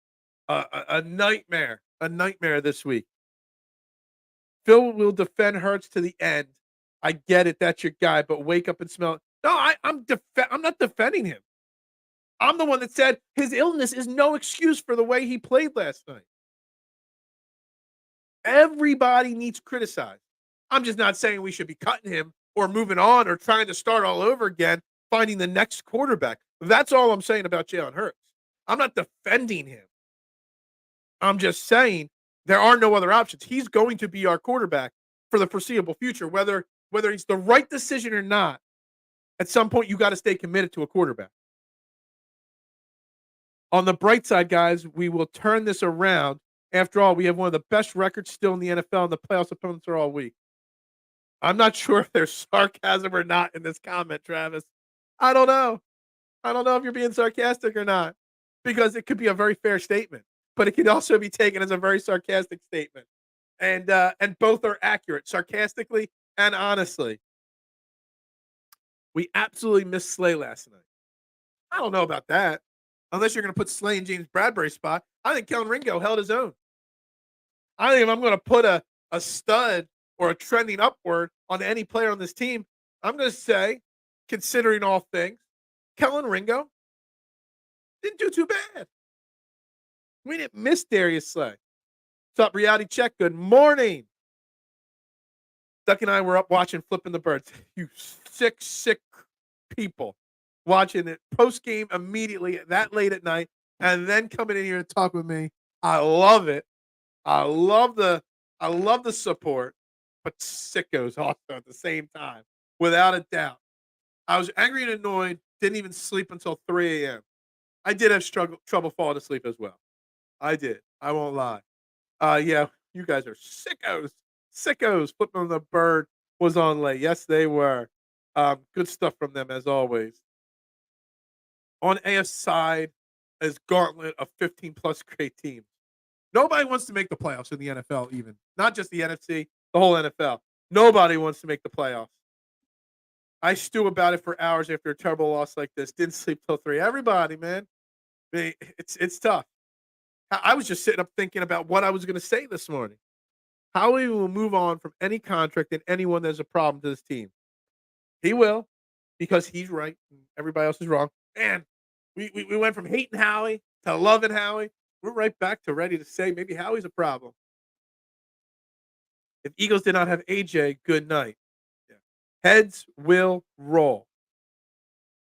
a nightmare this week. Phil will defend Hurts to the end. I get it. That's your guy, but wake up and smell it. No, I'm not defending him. I'm the one that said his illness is no excuse for the way he played last night. Everybody needs criticized. I'm just not saying we should be cutting him or moving on or trying to start all over again, finding the next quarterback. That's all I'm saying about Jalen Hurts. I'm not defending him. I'm just saying there are no other options. He's going to be our quarterback for the foreseeable future, whether it's the right decision or not. At some point, you got to stay committed to a quarterback. On the bright side, guys, we will turn this around. After all, we have one of the best records still in the NFL, and the playoffs opponents are all weak. I'm not sure if there's sarcasm or not in this comment, Travis. I don't know. I don't know if you're being sarcastic or not, because it could be a very fair statement, but it could also be taken as a very sarcastic statement. And both are accurate, sarcastically and honestly. We absolutely missed Slay last night. I don't know about that. Unless you're going to put Slay in James Bradbury's spot. I think Kellen Ringo held his own. I think if I'm going to put a stud or a trending upward on any player on this team, I'm going to say, considering all things, Kellen Ringo didn't do too bad. We didn't miss Darius Slay. What's up, Reality Check? Good morning. Duck and I were up watching Flipping the Birds. You sick people watching it post-game immediately that late at night and then coming in here and talk with me. I love it. I love the support, but sickos also at the same time, without a doubt. I was angry and annoyed, didn't even sleep until 3 a.m. I did have trouble falling asleep as well. I did. I won't lie. Yeah, you guys are sickos. Sickos. Flipping the Bird was on late. Yes, they were. Good stuff from them as always. On AF's side is gauntlet of 15-plus great teams. Nobody wants to make the playoffs in the NFL even. Not just the NFC, the whole NFL. Nobody wants to make the playoffs. I stew about it for hours after a terrible loss like this. Didn't sleep till 3. Everybody, man. It's tough. I was just sitting up thinking about what I was going to say this morning. How he will move on from any contract and anyone that's a problem to this team. He will, because he's right and everybody else is wrong. And we went from hating Howie to loving Howie. We're right back to ready to say maybe Howie's a problem. If Eagles did not have AJ, good night. Yeah. Heads will roll.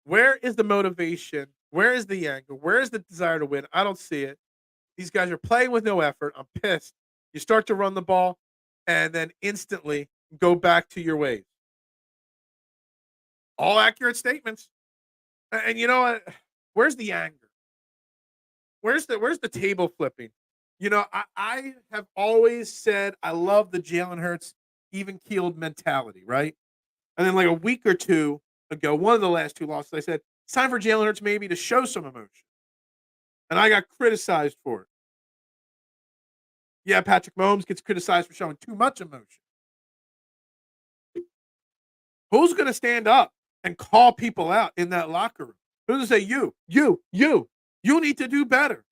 Where is the motivation? Where is the anger? Where is the desire to win? I don't see it. These guys are playing with no effort. I'm pissed. You start to run the ball and then instantly go back to your ways. All accurate statements. And you know what? Where's the anger? Where's the table flipping? You know, I have always said I love the Jalen Hurts even-keeled mentality, right? And then like a week or two ago, one of the last 2 losses, I said, it's time for Jalen Hurts maybe to show some emotion. And I got criticized for it. Yeah, Patrick Mahomes gets criticized for showing too much emotion. Who's going to stand up and call people out in that locker room? Who's going to say, you need to do better.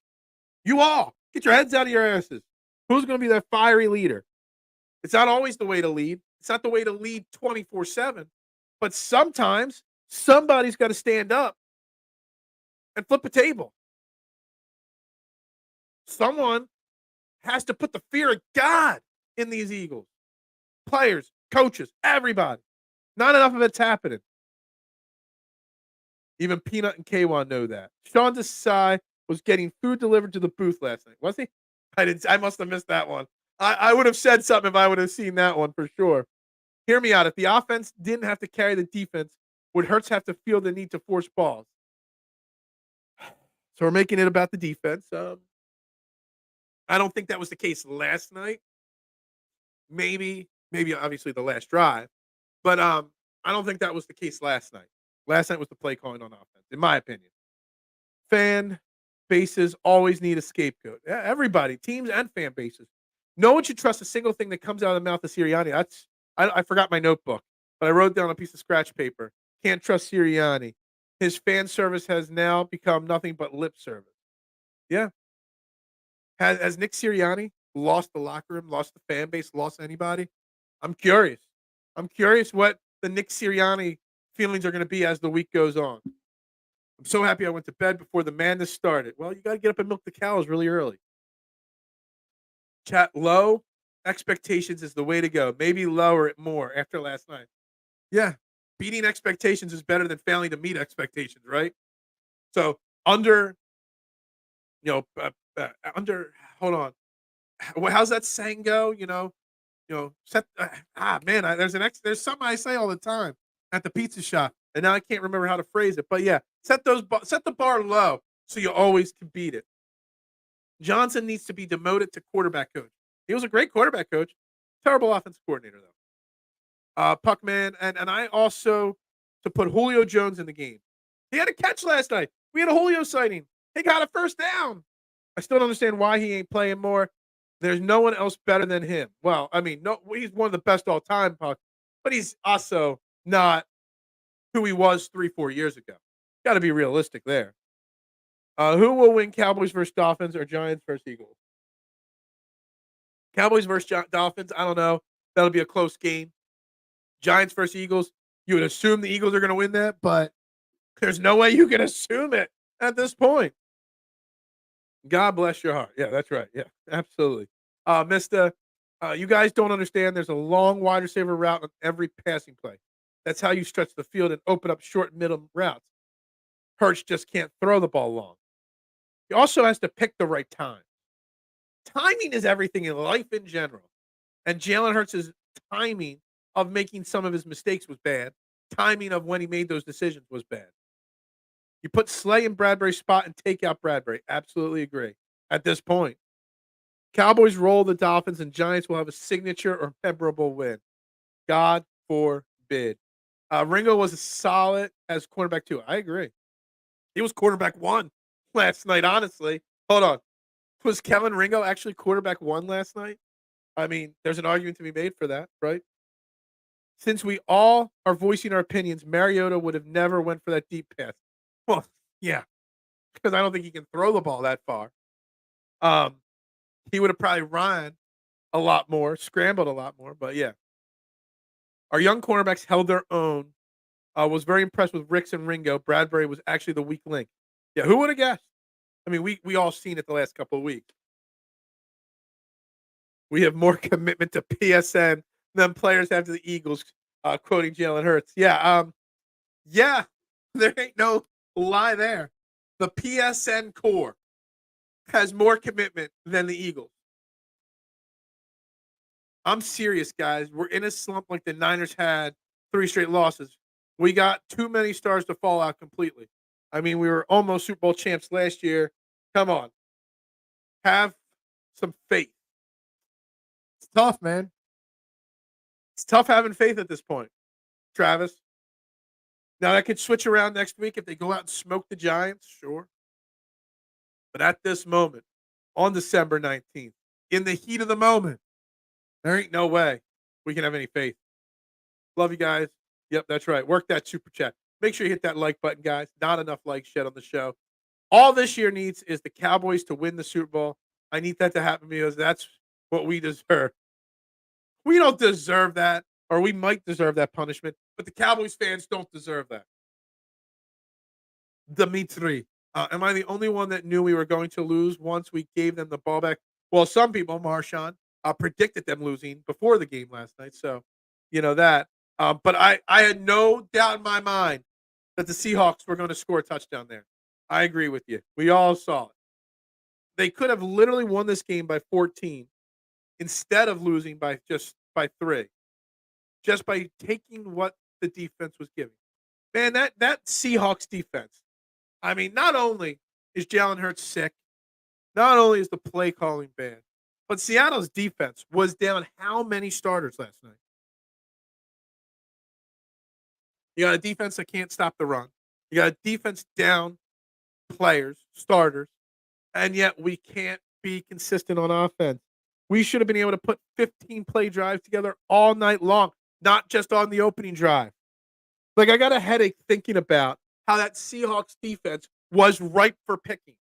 You all, get your heads out of your asses. Who's going to be that fiery leader? It's not always the way to lead. It's not the way to lead 24/7. But sometimes somebody's got to stand up and flip a table. Someone has to put the fear of God in these Eagles. Players, coaches, everybody. Not enough of it's happening. Even Peanut and K1 know that. Sean Desai was getting food delivered to the booth last night. Was he? I must have missed that one. I would have said something if I would have seen that one for sure. Hear me out. If the offense didn't have to carry the defense, would Hurts have to feel the need to force balls? So we're making it about the defense. I don't think that was the case last night. Maybe obviously the last drive. But I don't think that was the case last night. Last night was the play calling on offense, in my opinion. Fan bases always need a scapegoat. Yeah, everybody, teams and fan bases. No one should trust a single thing that comes out of the mouth of Sirianni. I forgot my notebook, but I wrote down a piece of scratch paper. Can't trust Sirianni. His fan service has now become nothing but lip service. Yeah. Has Nick Sirianni lost the locker room, lost the fan base, lost anybody? I'm curious. I'm curious what the Nick Sirianni feelings are going to be as the week goes on. I'm so happy I went to bed before the madness started. Well, you got to get up and milk the cows really early. Chat, low expectations is the way to go. Maybe lower it more after last night. Yeah. Beating expectations is better than failing to meet expectations, right? So under, hold on. How's that saying go? Set, there's something I say all the time at the pizza shop, and now I can't remember how to phrase it. But yeah, set the bar low so you always can beat it. Johnson needs to be demoted to quarterback coach. He was a great quarterback coach, terrible offensive coordinator though. Puckman, and I also to put Julio Jones in the game. He had a catch last night. We had a Julio sighting. He got a first down. I still don't understand why he ain't playing more. There's no one else better than him. Well, I mean, no, he's one of the best all time, Puck, but he's also not who he was 3-4 years ago. Got to be realistic there. Who will win, Cowboys versus Dolphins or Giants versus Eagles? Cowboys versus Dolphins, I don't know. That'll be a close game. Giants versus Eagles. You would assume the Eagles are going to win that, but there's no way you can assume it at this point. God bless your heart. Yeah, that's right. Yeah, absolutely. Mister, you guys don't understand. There's a long wide receiver route on every passing play. That's how you stretch the field and open up short and middle routes. Hurts just can't throw the ball long. He also has to pick the right time. Timing is everything in life in general. And Jalen Hurts' timing of making some of his mistakes was bad. Timing of when he made those decisions was bad. You put Slay in Bradbury's spot and take out Bradbury. Absolutely agree. At this point, Cowboys roll the Dolphins and Giants will have a signature or memorable win. God forbid. Ringo was as solid as cornerback two. I agree. He was quarterback one last night, honestly. Hold on. Was Kellen Ringo actually quarterback one last night? I mean, there's an argument to be made for that, right? Since we all are voicing our opinions, Mariota would have never went for that deep pass. Well, yeah, because I don't think he can throw the ball that far. Um, he would have probably run a lot more, scrambled a lot more, but yeah. Our young cornerbacks held their own. Was very impressed with Ricks and Ringo. Bradbury was actually the weak link. Yeah, who would have guessed? I mean, we all seen it the last couple of weeks. We have more commitment to PSN than players have to the Eagles, quoting Jalen Hurts. Yeah, there ain't no lie there. The PSN core has more commitment than the Eagles. I'm serious, guys. We're in a slump like the Niners had 3 straight losses. We got too many stars to fall out completely. I mean, we were almost Super Bowl champs last year. Come on. Have some faith. It's tough, man. It's tough having faith at this point, Travis. Now, that could switch around next week if they go out and smoke the Giants, sure. But at this moment, on December 19th, in the heat of the moment, there ain't no way we can have any faith. Love you guys. Yep, that's right. Work that super chat. Make sure you hit that like button, guys. Not enough likes shed on the show. All this year needs is the Cowboys to win the Super Bowl. I need that to happen because that's what we deserve. We don't deserve that, or we might deserve that punishment, but the Cowboys fans don't deserve that. Dimitri, am I the only one that knew we were going to lose once we gave them the ball back? Well, some people, Marshawn, predicted them losing before the game last night, so you know that. But I had no doubt in my mind that the Seahawks were going to score a touchdown there. I agree with you. We all saw it. They could have literally won this game by 14 instead of losing by 3, just by taking what the defense was giving. Man, that Seahawks defense. I mean, not only is Jalen Hurts sick, not only is the play calling bad, but Seattle's defense was down how many starters last night? You got a defense that can't stop the run. You got a defense down players, starters, and yet we can't be consistent on offense. We should have been able to put 15 play drives together all night long, not just on the opening drive. Like, I got a headache thinking about how that Seahawks defense was ripe for picking.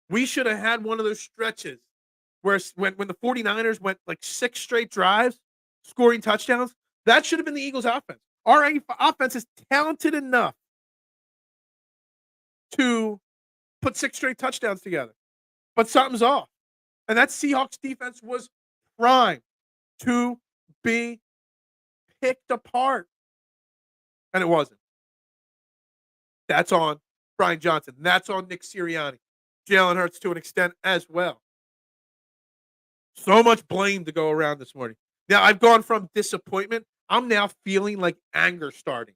We should have had one of those stretches where when the 49ers went like 6 straight drives, scoring touchdowns, that should have been the Eagles' offense. Our offense is talented enough to put 6 straight touchdowns together, but something's off. And that Seahawks defense was primed to be picked apart, and it wasn't. That's on Brian Johnson. That's on Nick Sirianni. Jalen Hurts to an extent as well. So much blame to go around this morning. Now, I've gone from disappointment. I'm now feeling like anger starting.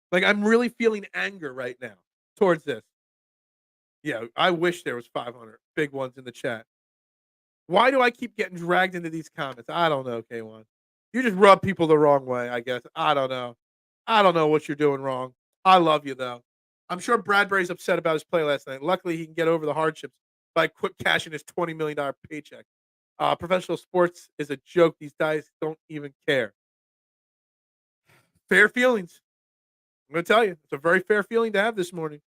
Like, I'm really feeling anger right now towards this. Yeah, I wish there was 500 big ones in the chat. Why do I keep getting dragged into these comments? I don't know, K1. You just rub people the wrong way, I guess. I don't know. I don't know what you're doing wrong. I love you, though. I'm sure Bradbury's upset about his play last night. Luckily, he can get over the hardships by quit cashing his $20 million paycheck. Professional sports is a joke. These guys don't even care. Fair feelings. I'm going to tell you, it's a very fair feeling to have this morning.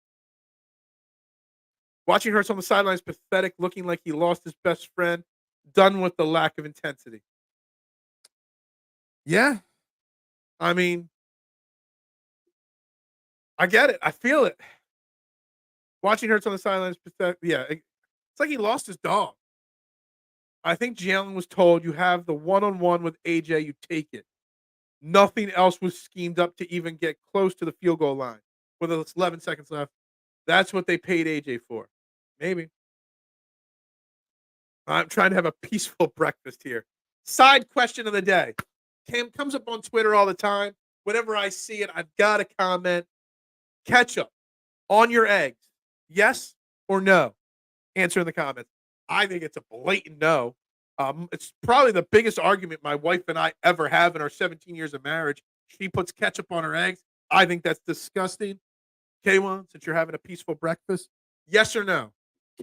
Watching Hurts on the sidelines, pathetic, looking like he lost his best friend. Done with the lack of intensity. Yeah. I mean, I get it. I feel it. Watching Hurts on the sidelines, yeah, it's like he lost his dog. I think Jalen was told, "You have the one-on-one with AJ, you take it." Nothing else was schemed up to even get close to the field goal line with 11 seconds left. That's what they paid AJ for. Maybe. I'm trying to have a peaceful breakfast here. Side question of the day. Cam comes up on Twitter all the time. Whenever I see it, I've got to comment. Ketchup on your eggs. Yes or no? Answer in the comments. I think it's a blatant no. It's probably the biggest argument my wife and I ever have in our 17 years of marriage. She puts ketchup on her eggs. I think that's disgusting. K1, since you're having a peaceful breakfast, yes or no?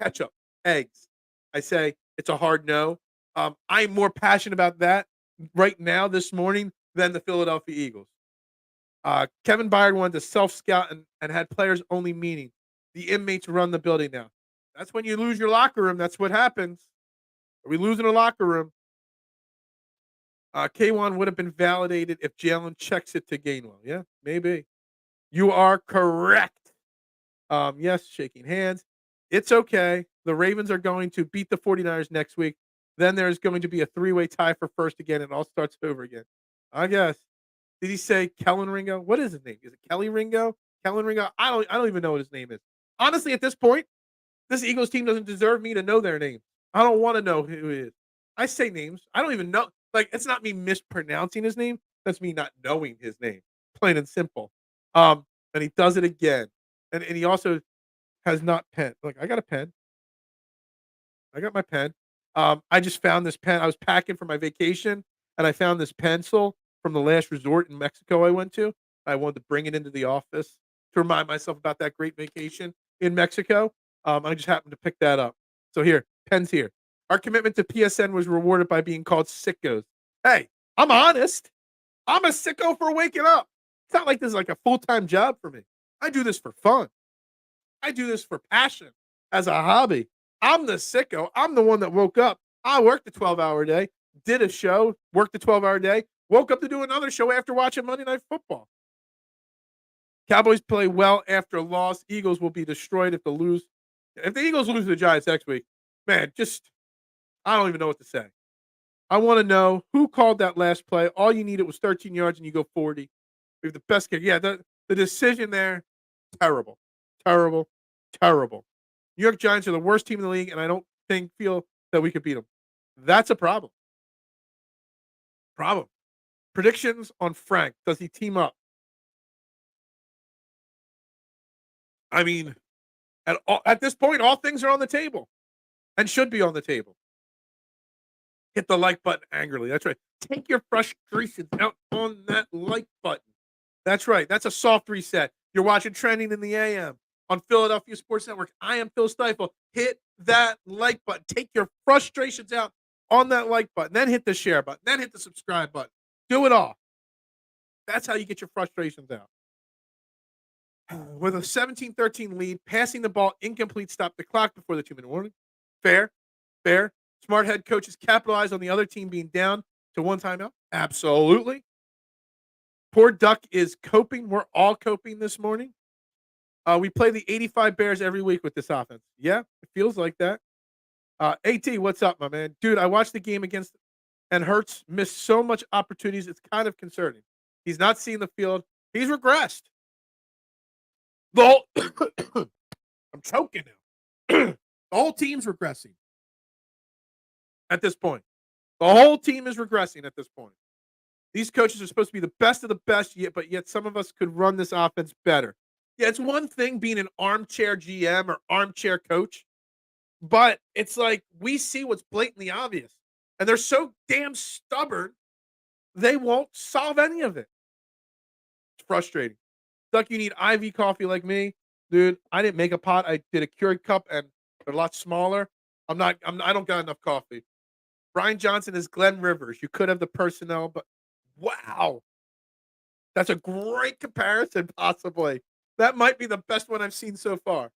Ketchup, eggs. I say it's a hard no. I'm more passionate about that right now this morning than the Philadelphia Eagles. Kevin Byard wanted to self scout and had players only meeting. The inmates run the building now. That's when you lose your locker room. That's what happens. Are we losing a locker room? K1 would have been validated if Jalen checks it to Gainwell. Yeah, maybe. You are correct. Yes, shaking hands. It's okay. The Ravens are going to beat the 49ers next week. Then there's going to be a three-way tie for first again, and it all starts over again. I guess. Did he say Kellen Ringo? What is his name? Is it Kelly Ringo? Kellen Ringo? I don't even know what his name is. Honestly, at this point, this Eagles team doesn't deserve me to know their name. I don't want to know who it is. I say names. I don't even know. Like, it's not me mispronouncing his name. That's me not knowing his name. Plain and simple. And he does it again. And he also has not pen. Like, I got a pen. I got my pen. I just found this pen. I was packing for my vacation, and I found this pencil from the last resort in Mexico I went to. I wanted to bring it into the office to remind myself about that great vacation in Mexico. I just happened to pick that up. So here, pen's here. Our commitment to PSN was rewarded by being called sickos. Hey, I'm honest. I'm a sicko for waking up. It's not like this is like a full-time job for me. I do this for fun. I do this for passion as a hobby. I'm the sicko. I'm the one that woke up. I worked a 12-hour day, did a show, worked a 12-hour day, woke up to do another show after watching Monday Night Football. Cowboys play well after a loss. Eagles will be destroyed if the Eagles lose to the Giants next week, man, just I don't even know what to say. I want to know who called that last play. All you needed was 13 yards and you go 40. We have the best kick. Yeah, the decision there, terrible. Terrible. Terrible. New York Giants are the worst team in the league, and I don't feel that we could beat them. That's a problem. Problem. Predictions on Frank. Does he team up? I mean, at this point, all things are on the table and should be on the table. Hit the like button angrily. That's right. Take your frustrations out on that like button. That's right. That's a soft reset. You're watching Trending in the AM on Philadelphia Sports Network. I am Phil Stiefel. Hit that like button. Take your frustrations out on that like button. Then hit the share button. Then hit the subscribe button. Do it all. That's how you get your frustrations out. With a 17-13 lead, passing the ball incomplete stopped the clock before the 2-minute warning. Fair. Fair. Smart head coaches capitalize on the other team being down to one timeout. Absolutely. Poor Duck is coping. We're all coping this morning. We play the 85 Bears every week with this offense. Yeah, it feels like that. AT, what's up, my man? Dude, I watched the game against and Hurts missed so much opportunities. It's kind of concerning. He's not seeing the field. He's regressed. The whole I'm choking now. The whole team's regressing at this point. The whole team is regressing at this point. These coaches are supposed to be the best of the best, but yet some of us could run this offense better. Yeah, it's one thing being an armchair GM or armchair coach, but it's like we see what's blatantly obvious. And they're so damn stubborn, they won't solve any of it. It's frustrating. Duck, you need IV coffee like me. Dude, I didn't make a pot. I did a Keurig cup, and they're a lot smaller. I don't got enough coffee. Brian Johnson is Glenn Rivers. You could have the personnel, but wow. That's a great comparison, possibly. That might be the best one I've seen so far.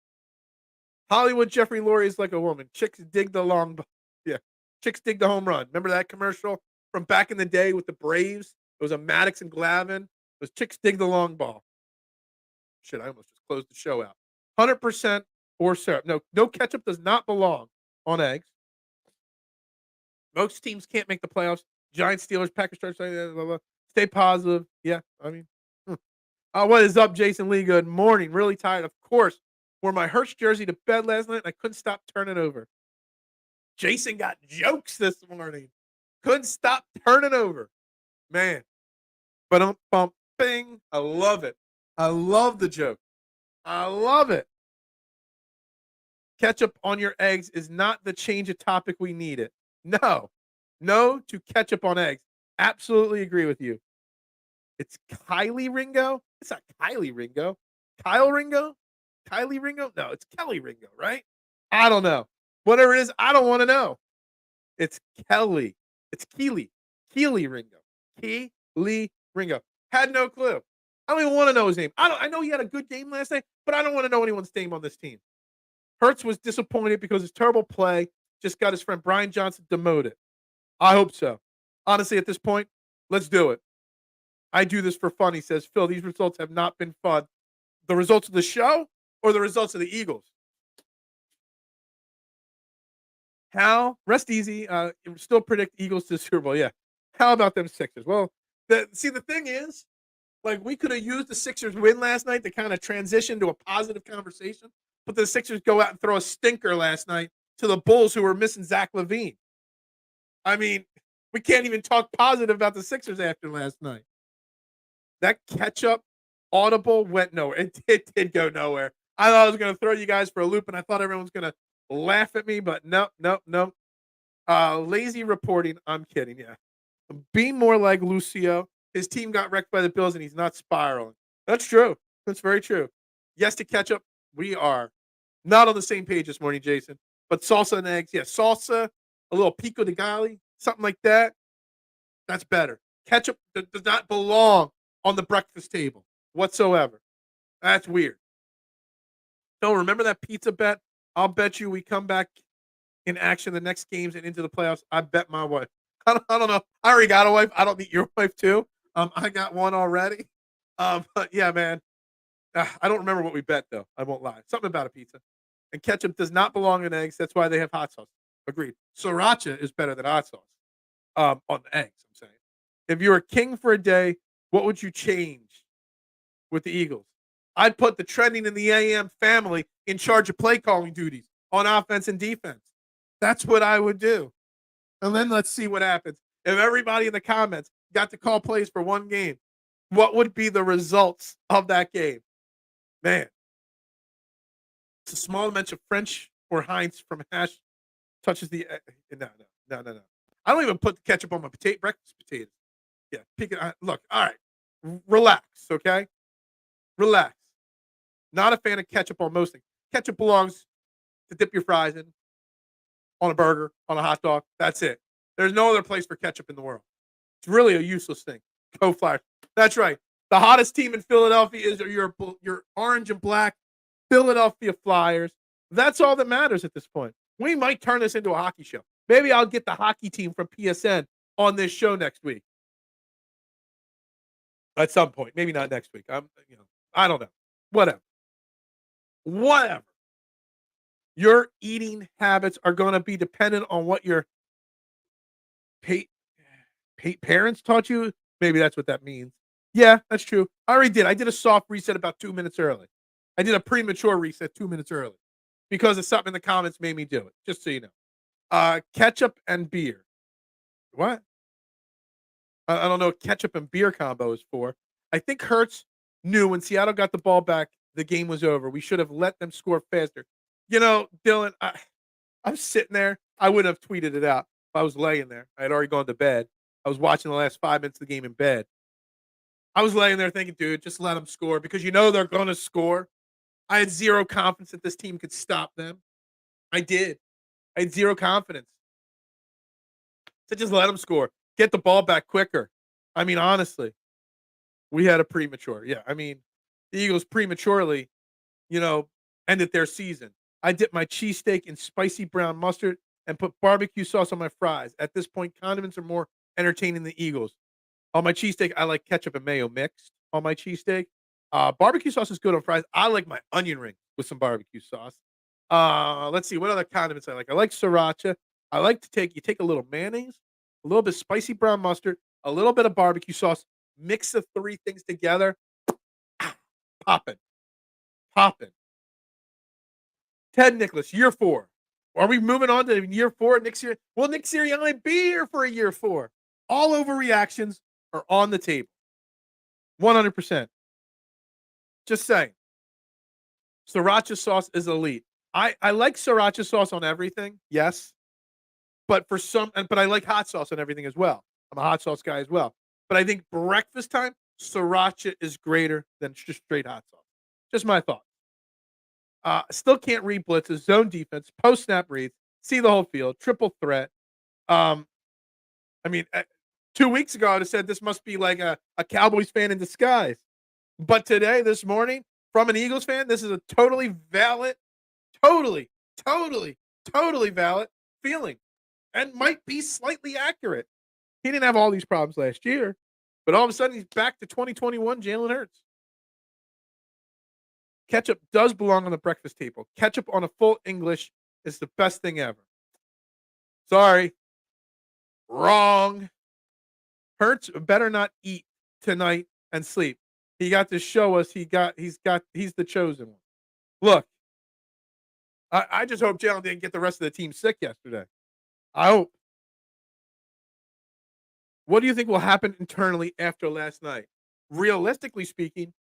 Hollywood Jeffrey Lurie is like a woman. Chicks dig the long, yeah. Chicks dig the home run. Remember that commercial from back in the day with the Braves? It was a Maddox and Glavin. Those chicks dig the long ball. Shit, I almost just closed the show out. 100% or syrup. No ketchup does not belong on eggs. Most teams can't make the playoffs. Giants, Steelers, Packers, Chargers, blah, blah, blah. Stay positive. Yeah, I mean, what is up, Jason Lee? Good morning. Really tired. Of course, wore my Hurts jersey to bed last night, and I couldn't stop turning over. Jason got jokes this morning. Couldn't stop turning over. Man. But bing. I love it. I love the joke. I love it. Ketchup on your eggs is not the change of topic we needed. No to ketchup on eggs. Absolutely agree with you. It's Kylie Ringo. It's not Kylie Ringo. Kyle Ringo? Kylie Ringo? No, it's Kelly Ringo, right? I don't know. Whatever it is, I don't want to know. It's Kelly. It's Keely. Keely Ringo. Keely Ringo. Had no clue. I don't even want to know his name. I know he had a good game last night, but I don't want to know anyone's name on this team. Hurts was disappointed because his terrible play just got his friend Brian Johnson demoted. I hope so. Honestly, at this point, let's do it. I do this for fun, he says. Phil, these results have not been fun. The results of the show or the results of the Eagles? How? Rest easy. Still predict Eagles to the Super Bowl. Yeah. How about them Sixers? Well, the thing is, like, we could have used the Sixers win last night to kind of transition to a positive conversation, but the Sixers go out and throw a stinker last night to the Bulls, who were missing Zach LaVine. I mean, we can't even talk positive about the Sixers after last night. That catch-up audible went nowhere. It did go nowhere. I thought I was going to throw you guys for a loop, and I thought everyone was going to laugh at me, but no. Lazy reporting. I'm kidding, yeah. Be more like Lucio. His team got wrecked by the Bills, and he's not spiraling. That's true. That's very true. Yes to ketchup. We are not on the same page this morning, Jason. But salsa and eggs, yeah, salsa, a little pico de gallo, something like that. That's better. Ketchup does not belong on the breakfast table whatsoever. That's weird. So remember that pizza bet? I'll bet you we come back in action the next games and into the playoffs. I bet my wife. I don't know. I already got a wife. I don't need your wife too. I got one already. But yeah, man. I don't remember what we bet though. I won't lie. Something about a pizza. And ketchup does not belong in eggs. That's why they have hot sauce. Agreed. Sriracha is better than hot sauce. On the eggs, I'm saying. If you were king for a day, what would you change with the Eagles? I'd put the trending in the AM family in charge of play calling duties on offense and defense. That's what I would do. And then let's see what happens. If everybody in the comments got to call plays for one game, what would be the results of that game? Man. It's a small amount of French or Heinz from hash touches the no. I don't even put the ketchup on my breakfast potatoes. Yeah, look, all right. Relax, okay? Relax. Not a fan of ketchup on most things. Ketchup belongs to dip your fries in, on a burger, on a hot dog. That's it. There's no other place for ketchup in the world. It's really a useless thing. Go Flyers. That's right. The hottest team in Philadelphia is your orange and black Philadelphia Flyers. That's all that matters at this point. We might turn this into a hockey show. Maybe I'll get the hockey team from PSN on this show next week. At some point. Maybe not next week. I don't know. Whatever. Your eating habits are going to be dependent on what your parents taught you. Maybe that's what that means. Yeah, that's true. I already did. I did a soft reset about 2 minutes early. I did a premature reset 2 minutes early because of something in the comments made me do it, just so you know. Ketchup and beer. What? I don't know what ketchup and beer combo is for. I think Hurts knew when Seattle got the ball back, the game was over. We should have let them score faster. You know, Dylan, I'm sitting there. I wouldn't have tweeted it out if I was laying there. I had already gone to bed. I was watching the last 5 minutes of the game in bed. I was laying there thinking, dude, just let them score because you know they're going to score. I had zero confidence that this team could stop them. I did. I had zero confidence. So just let them score. Get the ball back quicker. I mean, honestly, we had a premature. Yeah, I mean, the Eagles prematurely, ended their season. I dipped my cheesesteak in spicy brown mustard and put barbecue sauce on my fries. At this point, condiments are more entertaining than the Eagles. On my cheesesteak, I like ketchup and mayo mixed on my cheesesteak. Barbecue sauce is good on fries. I like my onion ring with some barbecue sauce. Let's see what other condiments I like. I like sriracha. I like to take a little mayonnaise, a little bit of spicy brown mustard, a little bit of barbecue sauce, mix the three things together. Popping, popping. Ted Nicholas, year 4. Are we moving on to year 4 next year? Will Nick Sirianni be here for a year 4? All overreactions are on the table. 100%. Just saying. Sriracha sauce is elite. I like sriracha sauce on everything, yes. But I like hot sauce on everything as well. I'm a hot sauce guy as well. But I think breakfast time, sriracha is greater than just straight hot sauce. Just my thought. Still can't read blitzes, zone defense, post snap reads, see the whole field, triple threat. Um, I mean, 2 weeks ago, I would have said this must be like a Cowboys fan in disguise. But today, this morning, from an Eagles fan, this is a totally valid, totally, totally, totally valid feeling and might be slightly accurate. He didn't have all these problems last year, but all of a sudden he's back to 2021 Jalen Hurts. Ketchup does belong on the breakfast table. Ketchup on a full English is the best thing ever. Sorry. Wrong. Hurts better not eat tonight and sleep. He got to show us he's the chosen one. Look, I just hope Jalen didn't get the rest of the team sick yesterday. I hope. What do you think will happen internally after last night? Realistically speaking,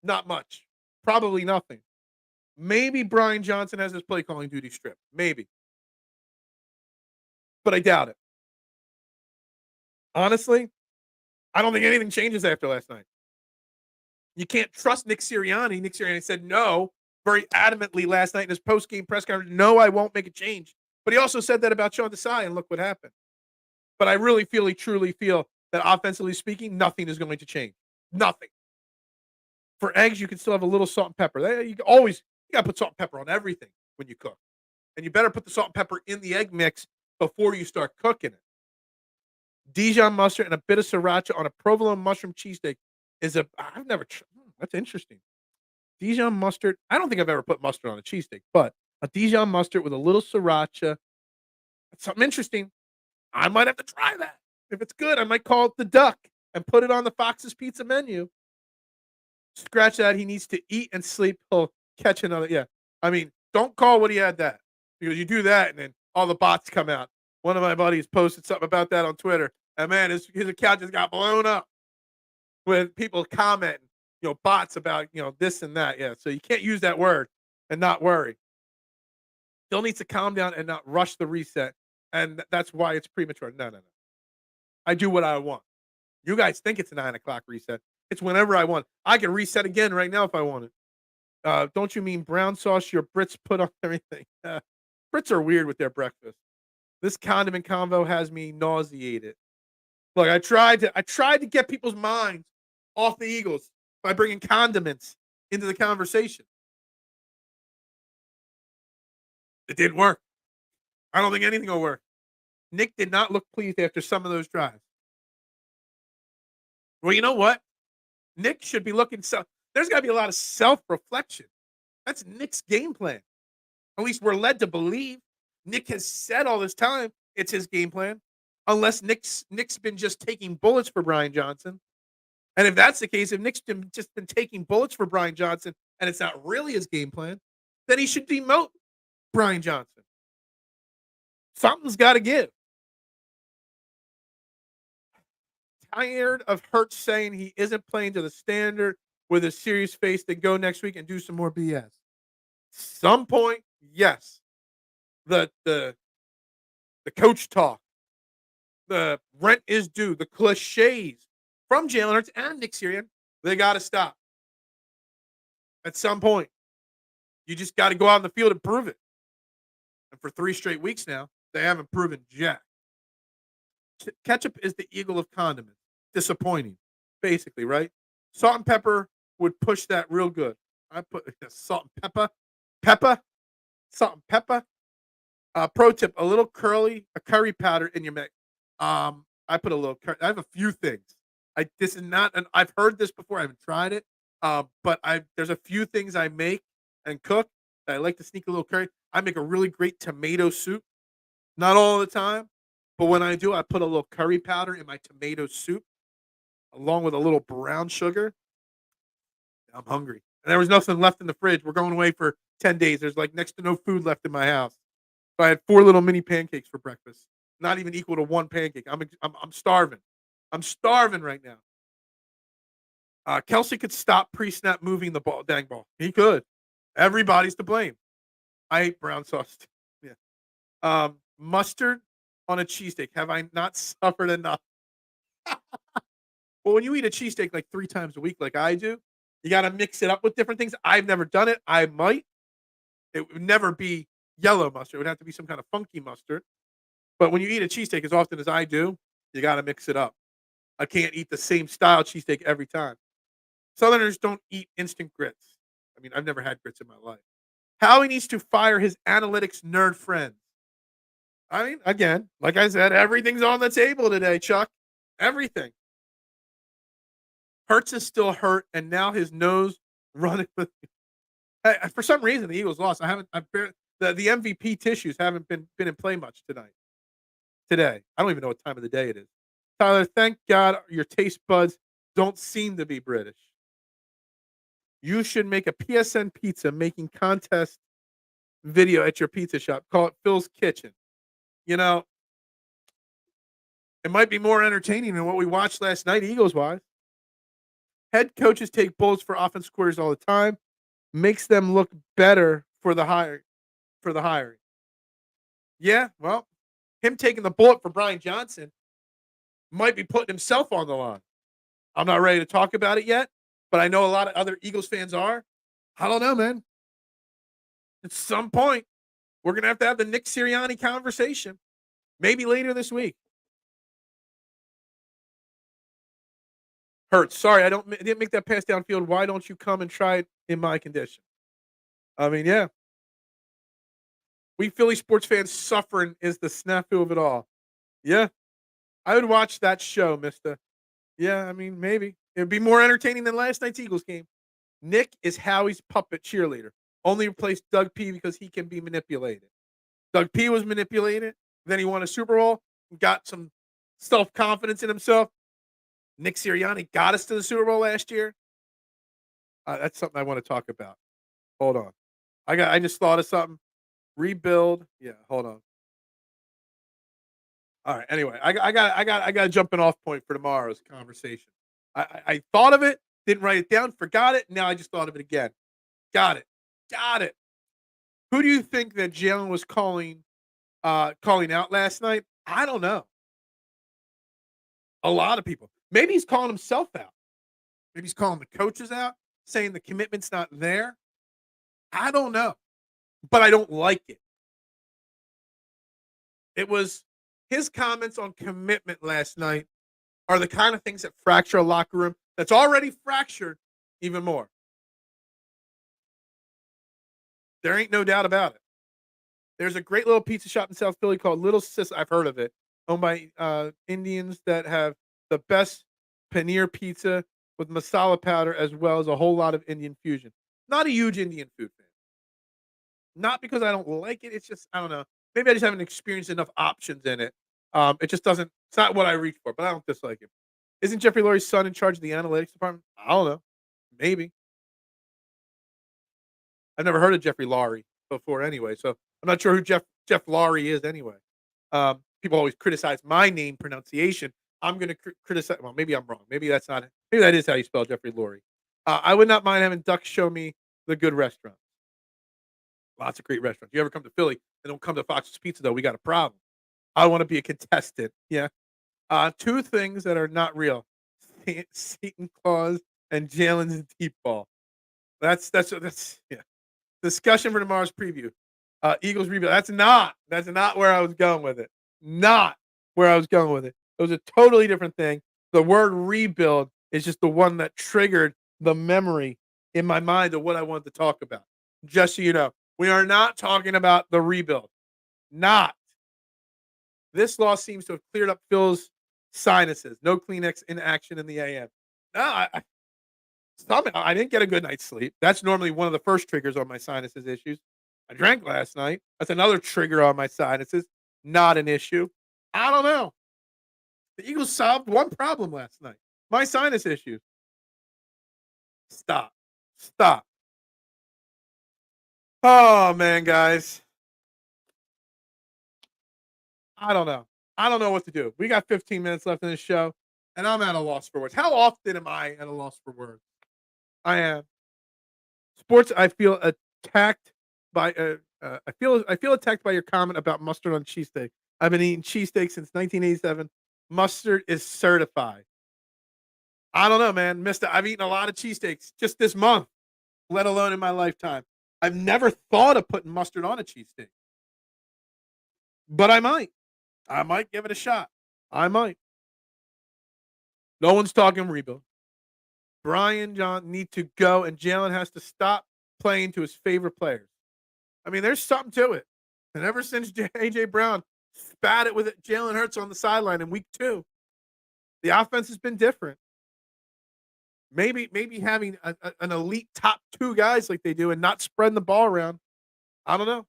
not much. Probably nothing. Maybe Brian Johnson has his play calling duty stripped. Maybe. But I doubt it. Honestly, I don't think anything changes after last night. You can't trust Nick Sirianni. Nick Sirianni said no very adamantly last night in his post-game press conference. No, I won't make a change. But he also said that about Sean Desai, and look what happened. But I really truly feel that offensively speaking, nothing is going to change. Nothing. For eggs, you can still have a little salt and pepper. You got to put salt and pepper on everything when you cook. And you better put the salt and pepper in the egg mix before you start cooking it. Dijon mustard and a bit of sriracha on a provolone mushroom cheesesteak that's interesting. Dijon mustard. I don't think I've ever put mustard on a cheesesteak, but a Dijon mustard with a little sriracha. That's something interesting. I might have to try that. If it's good, I might call it the duck and put it on the Fox's Pizza menu. Scratch that. He needs to eat and sleep. He'll catch another. Yeah. I mean, don't call what he had that because you do that and then all the bots come out. One of my buddies posted something about that on Twitter. And man, his account just got blown up with people commenting, bots about, this and that. Yeah. So you can't use that word and not worry. Still needs to calm down and not rush the reset. And that's why it's premature. No. I do what I want. You guys think it's a 9:00 reset. It's whenever I want. I can reset again right now if I want it. Don't you mean brown sauce your Brits put on everything? Brits are weird with their breakfast. This condiment combo has me nauseated. Look, I tried to get people's minds off the Eagles by bringing condiments into the conversation. It didn't work. I don't think anything will work. Nick did not look pleased after some of those drives. Well, you know what? Nick should be looking there's got to be a lot of self-reflection. That's Nick's game plan. At least we're led to believe. Nick has said all this time it's his game plan. Unless Nick's been just taking bullets for Brian Johnson. And if that's the case, if Nick's just been taking bullets for Brian Johnson and it's not really his game plan, then he should demote Brian Johnson. Something's got to give. Tired of Hurts saying he isn't playing to the standard with a serious face, then go next week and do some more BS. Some point, yes. The coach talk, the rent is due, the cliches from Jalen Hurts and Nick Sirianni, they got to stop. At some point, you just got to go out in the field and prove it. And for 3 straight weeks now, they haven't proven jack. Ketchup is the eagle of condiments. Disappointing, basically, right? Salt and pepper would push that real good. I put salt and pepper, salt and pepper. Pro tip: a little curry powder in your mix. I put a little. I have a few things This is not, and I've heard this before. I haven't tried it, but there's a few things I make and cook that I like to sneak a little curry. I make a really great tomato soup. Not all the time, but when I do, I put a little curry powder in my tomato soup along with a little brown sugar. I'm hungry. And there was nothing left in the fridge. We're going away for 10 days. There's like next to no food left in my house. So I had 4 little mini pancakes for breakfast. Not even equal to 1 pancake. I'm starving. I'm starving right now. Kelsey could stop pre-snap moving the ball, dang ball. He could. Everybody's to blame. I hate brown sauce. Yeah. Mustard on a cheesesteak. Have I not suffered enough? Well, when you eat a cheesesteak like 3 times a week, like I do, you got to mix it up with different things. I've never done it. I might. It would never be yellow mustard. It would have to be some kind of funky mustard. But when you eat a cheesesteak as often as I do, you got to mix it up. I can't eat the same style cheesesteak every time. Southerners don't eat instant grits. I mean, I've never had grits in my life. Howie needs to fire his analytics nerd friends. I mean, again, like I said, everything's on the table today, Chuck. Everything. Hurts is still hurt, and now his nose running with. For some reason, the Eagles lost. The MVP tissues haven't been in play much tonight. Today, I don't even know what time of the day it is. Tyler, thank God your taste buds don't seem to be British. You should make a PSN pizza making contest video at your pizza shop. Call it Phil's Kitchen. You know, it might be more entertaining than what we watched last night, Eagles-wise. Head coaches take bullets for offense quarters all the time. Makes them look better for the hiring. Yeah, well, him taking the bullet for Brian Johnson might be putting himself on the line. I'm not ready to talk about it yet, but I know a lot of other Eagles fans are. I don't know, man. At some point, we're going to have the Nick Sirianni conversation. Maybe later this week. Hurts. Sorry, I didn't make that pass downfield. Why don't you come and try it in my condition? I mean, yeah. We Philly sports fans suffering is the snafu of it all. Yeah. I would watch that show, mister. Yeah, I mean, maybe. It would be more entertaining than last night's Eagles game. Nick is Howie's puppet cheerleader. Only replaced Doug P because he can be manipulated. Doug P was manipulated. Then he won a Super Bowl, got some self-confidence in himself. Nick Sirianni got us to the Super Bowl last year. That's something I want to talk about. Hold on. I just thought of something. Rebuild. Yeah, hold on. All right. Anyway, I got a jumping off point for tomorrow's conversation. I thought of it, didn't write it down, forgot it. Now I just thought of it again. Got it. Who do you think that Jalen was calling out last night? I don't know. A lot of people. Maybe he's calling himself out. Maybe he's calling the coaches out, saying the commitment's not there. I don't know, but I don't like it. It was his comments on commitment last night are the kind of things that fracture a locker room that's already fractured even more. There ain't no doubt about it. There's a great little pizza shop in South Philly called Little Sis. I've heard of it. Owned by Indians that have the best paneer pizza with masala powder as well as a whole lot of Indian fusion. Not a huge Indian food fan. Not because I don't like it. It's just, I don't know. Maybe I just haven't experienced enough options in it. It just doesn't, it's not what I reach for, but I don't dislike it. Isn't Jeffrey Lurie's son in charge of the analytics department? I don't know. Maybe. I've never heard of Jeffrey Lurie before anyway, so I'm not sure who Jeff Lurie is anyway. People always criticize my name pronunciation. I'm going to criticize. Well, maybe I'm wrong. Maybe that's not it. Maybe that is how you spell Jeffrey Lurie. I would not mind having Duck show me the good restaurants. Lots of great restaurants. You ever come to Philly and don't come to Fox's Pizza, though, we got a problem. I want to be a contestant. Yeah. 2 things that are not real. Satan Claus and Jalen's deep ball. That's yeah. Discussion for tomorrow's preview. Eagles rebuild. That's not where I was going with it. Not where I was going with it. It was a totally different thing. The word rebuild is just the one that triggered the memory in my mind of what I wanted to talk about. Just so you know, we are not talking about the rebuild. Not. This loss seems to have cleared up Phil's Sinuses. No Kleenex in action in the AM. No, I didn't get a good night's sleep. That's normally one of the first triggers on my sinuses issues. I drank last night. That's another trigger on my sinuses. Not an issue. I don't know. The Eagles solved one problem last night. My sinus issues. Stop. Stop. Oh man, guys. I don't know. I don't know what to do. We got 15 minutes left in this show, and I'm at a loss for words. How often am I at a loss for words? I am. Sports, I feel attacked by I feel attacked by your comment about mustard on cheesesteak. I've been eating cheesesteak since 1987. Mustard is certified. I don't know, man. Mister, I've eaten a lot of cheesesteaks just this month, let alone in my lifetime. I've never thought of putting mustard on a cheesesteak, but I might. I might give it a shot. I might. No one's talking rebuild. Brian John need to go, and Jalen has to stop playing to his favorite players. I mean, there's something to it. And ever since A.J. Brown spat it with Jalen Hurts on the sideline in week 2, the offense has been different. Maybe having an elite top 2 guys like they do and not spreading the ball around. I don't know.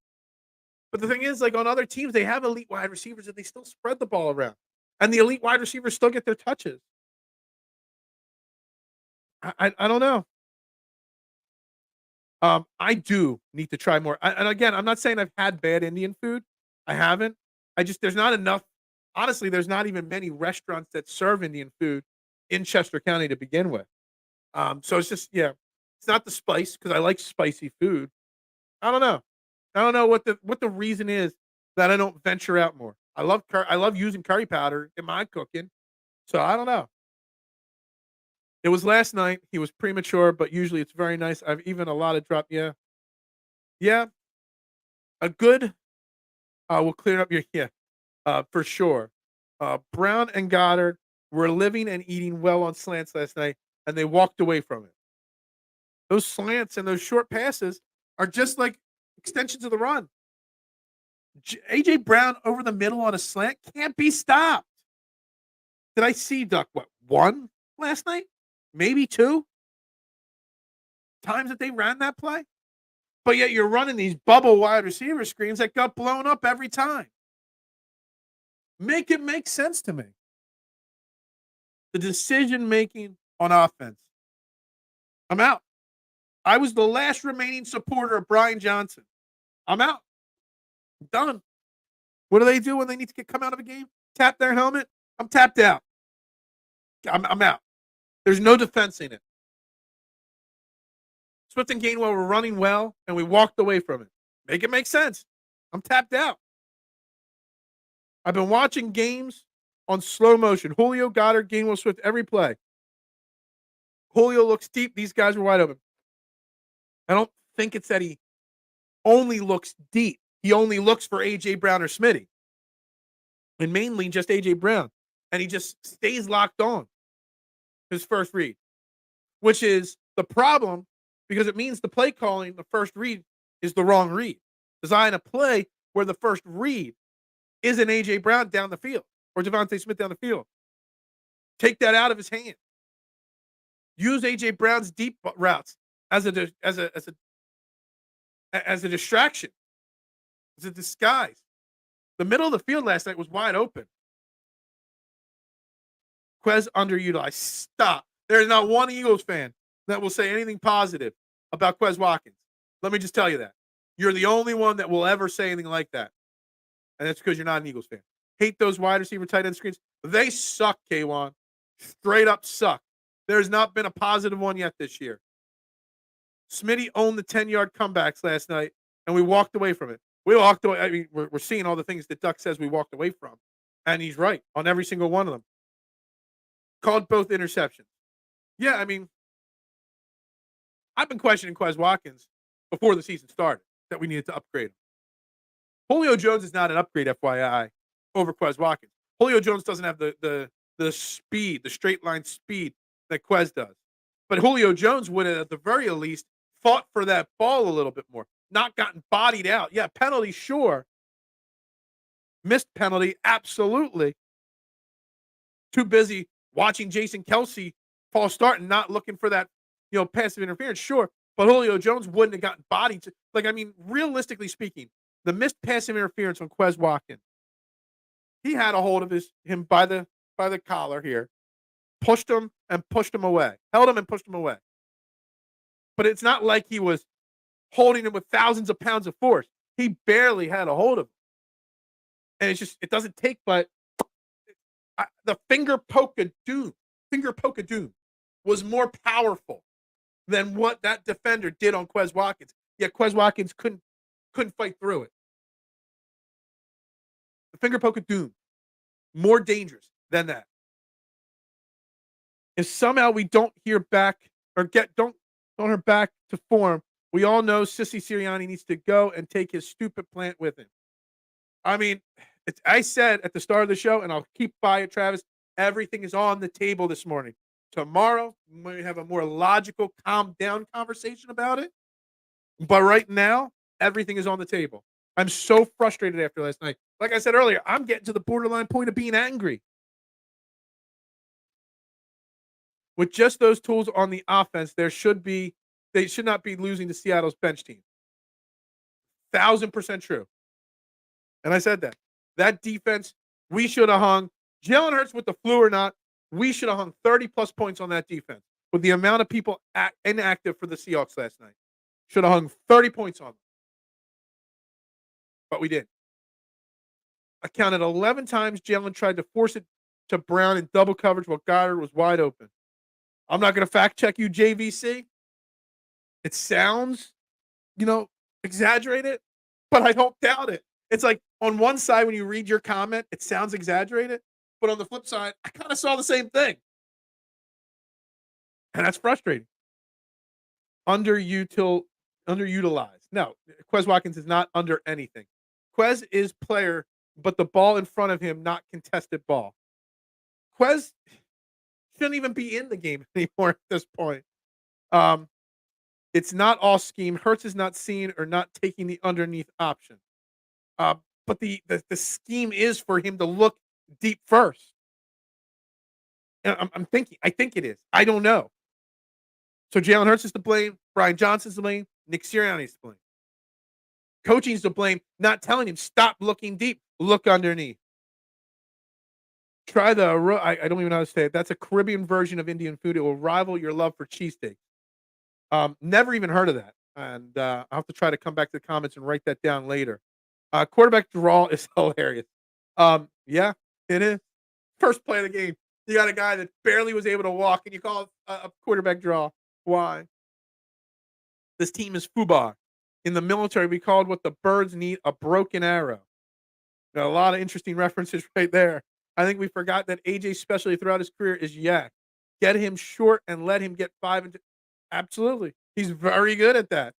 But the thing is, like on other teams, they have elite wide receivers and they still spread the ball around. And the elite wide receivers still get their touches. I don't know. I do need to try more. And again, I'm not saying I've had bad Indian food. I haven't. There's not enough. Honestly, there's not even many restaurants that serve Indian food in Chester County to begin with. So it's just, yeah, it's not the spice because I like spicy food. I don't know. I don't know what the reason is that I don't venture out more. I love using curry powder in my cooking. So I don't know. It was last night. He was premature, but usually it's very nice. I've even a lot of drop. Yeah. Yeah. A good will clear up your yeah, for sure. Brown and Goddard were living and eating well on slants last night, and they walked away from it. Those slants and those short passes are just like extensions of the run. AJ Brown over the middle on a slant can't be stopped. Did I see Duck what 1 last night? Maybe 2 times that they ran that play? But yet you're running these bubble wide receiver screens that got blown up every time. Make it make sense to me. The decision making on offense. I'm out. I was the last remaining supporter of Brian Johnson. I'm out. I'm done. What do they do when they need to come out of a game? Tap their helmet? I'm tapped out. I'm out. There's no defense in it. Swift and Gainwell were running well, and we walked away from it. Make it make sense. I'm tapped out. I've been watching games on slow motion. Julio, Goddard, Gainwell, Swift, every play. Julio looks deep. These guys were wide open. I don't think it's that he only looks deep. He only looks for A.J. Brown or Smitty. And mainly just A.J. Brown. And he just stays locked on his first read, which is the problem because it means the play calling, the first read, is the wrong read. Design a play where the first read isn't A.J. Brown down the field or Devontae Smith down the field. Take that out of his hand. Use A.J. Brown's deep routes as a distraction, as a disguise. The middle of the field last night was wide open. Quez underutilized. Stop. There is not one Eagles fan that will say anything positive about Quez Watkins. Let me just tell you that. You're the only one that will ever say anything like that. And that's because you're not an Eagles fan. Hate those wide receiver tight end screens. They suck, K1. Straight up suck. There's not been a positive one yet this year. Smitty owned the 10-yard comebacks last night, and we walked away from it. We walked away. I mean, we're seeing all the things that Duck says we walked away from. And he's right on every single one of them. Called both interceptions. Yeah, I mean, I've been questioning Quez Watkins before the season started that we needed to upgrade him. Julio Jones is not an upgrade, FYI, over Quez Watkins. Julio Jones doesn't have the speed, the straight line speed that Quez does. But Julio Jones would have, at the very least, fought for that ball a little bit more, not gotten bodied out. Yeah, penalty, sure. Missed penalty, absolutely. too busy watching Jason Kelsey false start and not looking for that, passive interference. Sure, but Julio Jones wouldn't have gotten bodied. Realistically speaking, the missed passive interference on Quez Watkins, he had a hold of him by the collar here, pushed him and pushed him away, held him and pushed him away. But it's not like he was holding him with thousands of pounds of force. He barely had a hold of him. And it doesn't take but the finger poke of doom was more powerful than what that defender did on Quez Watkins. Yet Quez Watkins couldn't fight through it. The finger poke of doom, more dangerous than that. If somehow we don't hear back or don't hear back to form, we all know Sissy Sirianni needs to go and take his stupid plant with him. I mean, I said at the start of the show, and I'll keep by it, Travis, everything is on the table this morning. Tomorrow, we might have a more logical, calm down conversation about it. But right now, everything is on the table. I'm so frustrated after last night. Like I said earlier, I'm getting to the borderline point of being angry. With just those tools on the offense, they should not be losing to Seattle's bench team. 1,000% true. And I said that. That defense, we should have hung. Jalen Hurts with the flu or not, we should have hung 30-plus points on that defense. With the amount of people inactive for the Seahawks last night. Should have hung 30 points on them. But we didn't. I counted 11 times Jalen tried to force it to Brown in double coverage while Goddard was wide open. I'm not going to fact check you, JVC. It sounds, exaggerated, but I don't doubt it. It's like on one side, when you read your comment, it sounds exaggerated, but on the flip side, I kind of saw the same thing. And that's frustrating. Underutilized. No, Quez Watkins is not under anything. Quez is player, but the ball in front of him, not contested ball. Quez shouldn't even be in the game anymore at this point. It's not all scheme. Hurts is not seeing or not taking the underneath option. But the scheme is for him to look deep first. And I think it is. I don't know. So Jalen Hurts is to blame. Brian Johnson's to blame. Nick Sirianni is to blame. Coaching's to blame, not telling him, stop looking deep. Look underneath. Try I don't even know how to say it. That's a Caribbean version of Indian food. It will rival your love for cheesesteak. Never even heard of that. And I'll have to try to come back to the comments and write that down later. Quarterback draw is hilarious. Yeah, it is. First play of the game. You got a guy that barely was able to walk, and you call it a quarterback draw. Why? This team is FUBAR. In the military, we called what the birds need a broken arrow. Got a lot of interesting references right there. I think we forgot that AJ's specialty throughout his career is yak. Get him short and let him get 5 and 2. Absolutely. He's very good at that.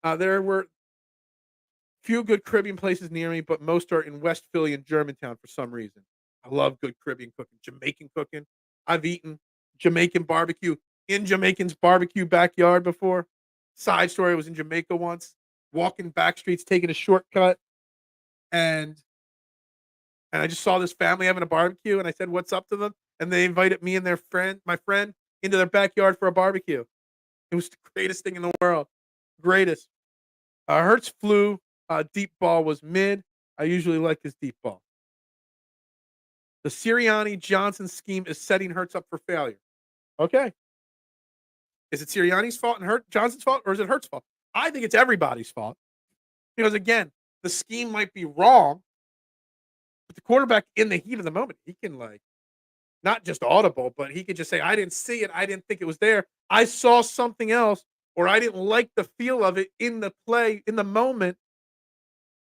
There were few good Caribbean places near me, but most are in West Philly and Germantown for some reason. I love good Caribbean cooking, Jamaican cooking. I've eaten Jamaican barbecue in Jamaican's barbecue backyard before. Side story, I was in Jamaica once, walking back streets, taking a shortcut, and I just saw this family having a barbecue, and I said, "What's up?" to them, and they invited me and my friend, into their backyard for a barbecue. It was the greatest thing in the world. Greatest. Hurts flew. Deep ball was mid. I usually like his deep ball. The Sirianni Johnson scheme is setting Hurts up for failure. Okay. Is it Sirianni's fault and Johnson's fault, or is it Hurts' fault? I think it's everybody's fault. Because again, the scheme might be wrong, but the quarterback in the heat of the moment, he can not just audible, but he could just say, I didn't see it. I didn't think it was there. I saw something else, or I didn't like the feel of it in the play, in the moment.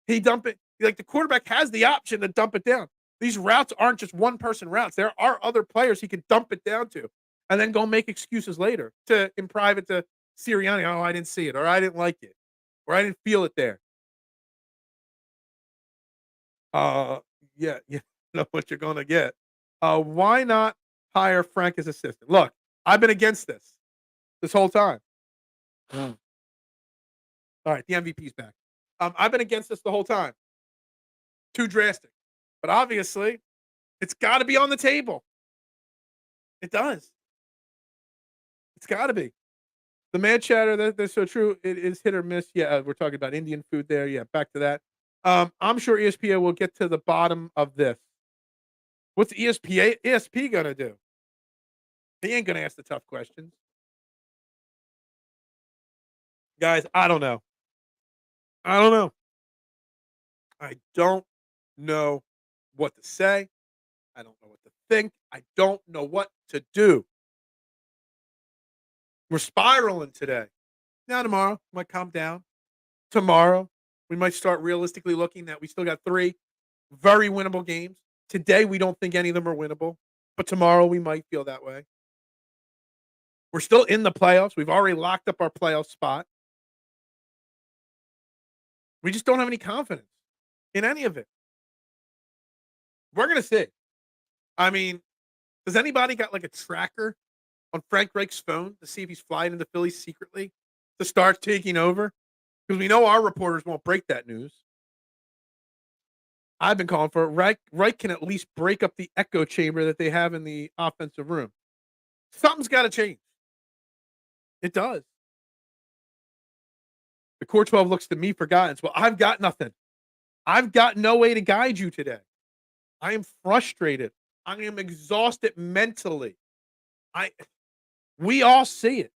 He dump it. The quarterback has the option to dump it down. These routes aren't just one-person routes. There are other players he can dump it down to and then go make excuses later in private to Sirianni. Oh, I didn't see it, or I didn't like it, or I didn't feel it there. Yeah, you know what you're going to get. Why not hire Frank as assistant? Look, I've been against this whole time. All right, the MVP's back. I've been against this the whole time. Too drastic. But obviously, It's got to be on the table. It does. It's got to be. The mad chatter, that's so true. It is hit or miss. Yeah, we're talking about Indian food there. Yeah, back to that. I'm sure ESPN will get to the bottom of this. What's ESP gonna do? He ain't gonna ask the tough questions, guys. I don't know. I don't know. I don't know what to say. I don't know what to think. I don't know what to do. We're spiraling today. Now tomorrow might calm down. Tomorrow we might start realistically looking that we still got 3 very winnable games. Today we don't think any of them are winnable, but tomorrow we might feel that way. We're still in the playoffs. We've already locked up our playoff spot. We just don't have any confidence in any of it. We're gonna see. I mean, does anybody got like a tracker on Frank Reich's phone to see if he's flying into Philly secretly to start taking over? Because we know our reporters won't break that news. I've been calling for it. Reich can at least break up the echo chamber that they have in the offensive room. Something's got to change. It does. The Core 12 looks to me for guidance. Well, I've got nothing. I've got no way to guide you today. I am frustrated. I am exhausted mentally. We all see it.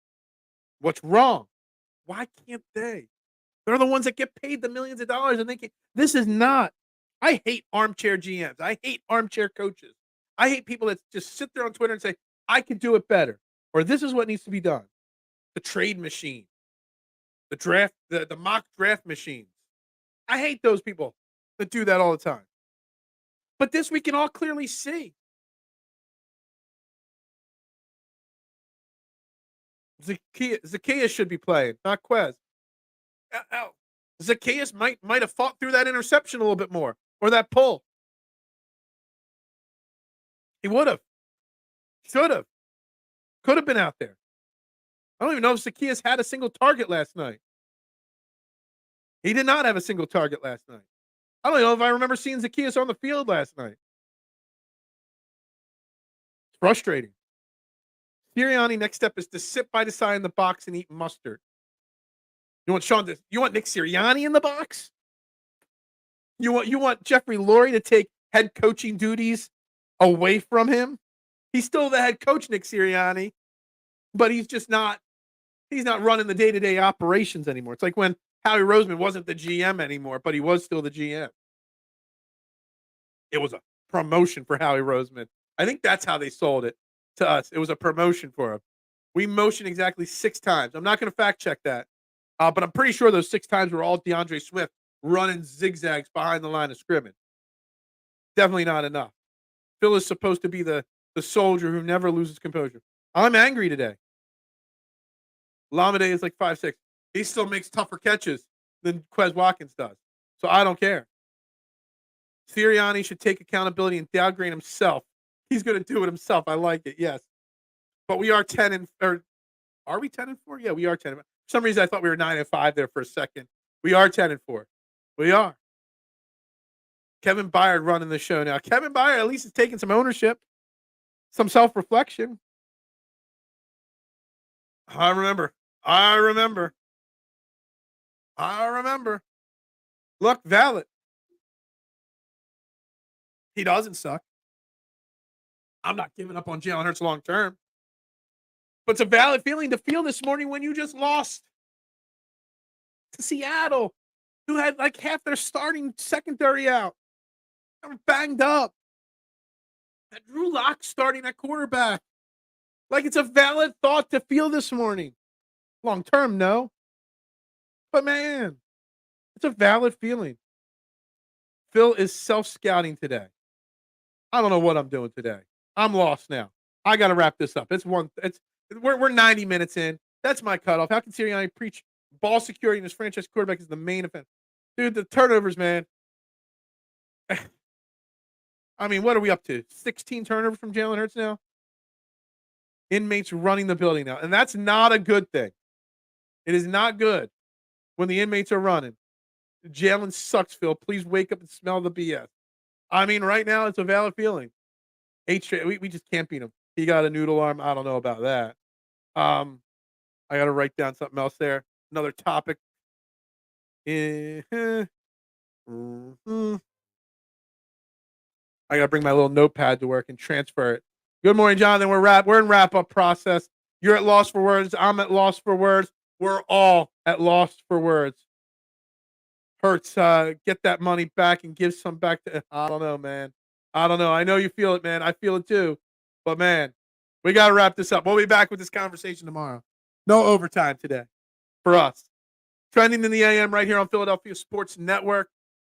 What's wrong? Why can't they? They're the ones that get paid the millions of dollars and they can. This is not. I hate armchair GMs. I hate armchair coaches. I hate people that just sit there on Twitter and say, I can do it better. Or this is what needs to be done. The trade machine. The draft, the mock draft machines. I hate those people that do that all the time. But this we can all clearly see. Zacchaeus should be playing, not Quez. Zacchaeus might have fought through that interception a little bit more, or that pull. He would have. Should have. Could have been out there. I don't even know if Zacchaeus had a single target last night. He did not have a single target last night. I don't know if I remember seeing Zacchaeus on the field last night. It's frustrating. Sirianni, next step is to sit by the side in the box and eat mustard. You want Nick Sirianni in the box? You want Jeffrey Lurie to take head coaching duties away from him? He's still the head coach, Nick Sirianni, but he's not running the day-to-day operations anymore. It's like when Howie Roseman wasn't the GM anymore, but he was still the GM. It was a promotion for Howie Roseman. I think that's how they sold it to us. It was a promotion for him. We motioned exactly 6 times. I'm not going to fact check that, but I'm pretty sure those 6 times were all DeAndre Swift running zigzags behind the line of scrimmage. Definitely not enough. Phil is supposed to be the soldier who never loses composure. I'm angry today. Lamade is like 5'6". He still makes tougher catches than Quez Watkins does. So I don't care. Sirianni should take accountability and downgrade himself. He's going to do it himself. I like it, yes. But we are 10 or are we 10-4? Yeah, we are 10. For some reason, I thought we were 9-5 there for a second. We are 10-4. We are. Kevin Byard running the show now. Kevin Byard at least is taking some ownership, some self-reflection. I remember. Look, valid. He doesn't suck. I'm not giving up on Jalen Hurts long term. But it's a valid feeling to feel this morning when you just lost to Seattle, who had like half their starting secondary out. They were banged up. That Drew Lock starting at quarterback. Like it's a valid thought to feel this morning. Long term, no. But man, it's a valid feeling. Phil is self-scouting today. I don't know what I'm doing today. I'm lost now. I got to wrap this up. We're 90 minutes in. That's my cutoff. How can Sirianni preach ball security and his franchise quarterback is the main event? Dude, the turnovers, man. I mean, what are we up to? 16 turnovers from Jalen Hurts now? Inmates running the building now. And that's not a good thing. It is not good when the inmates are running. Jalen sucks, Phil. Please wake up and smell the BS. I mean, right now, it's a valid feeling. We just can't beat him. He got a noodle arm. I don't know about that. I got to write down something else there. Another topic. Mhm. I got to bring my little notepad to work and transfer it. Good morning, Jonathan. We're in wrap up process. You're at loss for words. I'm at loss for words. We're all at loss for words. Hurts, get that money back and give some back to. I don't know, man. I don't know. I know you feel it, man. I feel it too. But man, we got to wrap this up. We'll be back with this conversation tomorrow. No overtime today for us. Trending in the AM right here on Philadelphia Sports Network.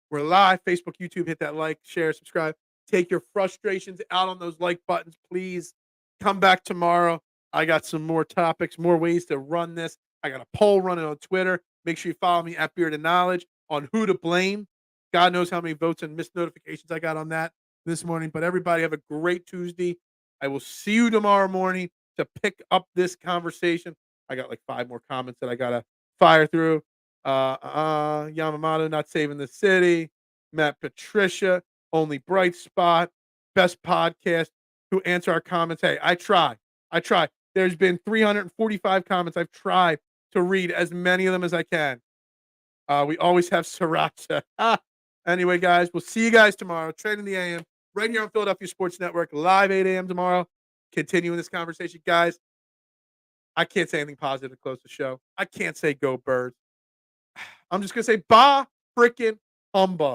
We're live. Facebook, YouTube. Hit that like, share, subscribe. Take your frustrations out on those like buttons, please. Come back tomorrow. I got some more topics, more ways to run this. I got a poll running on Twitter. Make sure you follow me at Beard of Knowledge on who to blame. God knows how many votes and missed notifications I got on that this morning. But everybody have a great Tuesday. I will see you tomorrow morning to pick up this conversation. I got like 5 more comments that I got to fire through. Yamamoto not saving the city. Matt Patricia, only bright spot, best podcast who answer our comments. Hey, I try. There's been 345 comments. I've tried to read as many of them as I can. We always have sriracha. Anyway, guys, we'll see you guys tomorrow. Trade in the AM right here on Philadelphia Sports Network, live 8 a.m. tomorrow. Continuing this conversation, guys. I can't say anything positive to close the show. I can't say go Birds. I'm just going to say, bah, freaking humbug.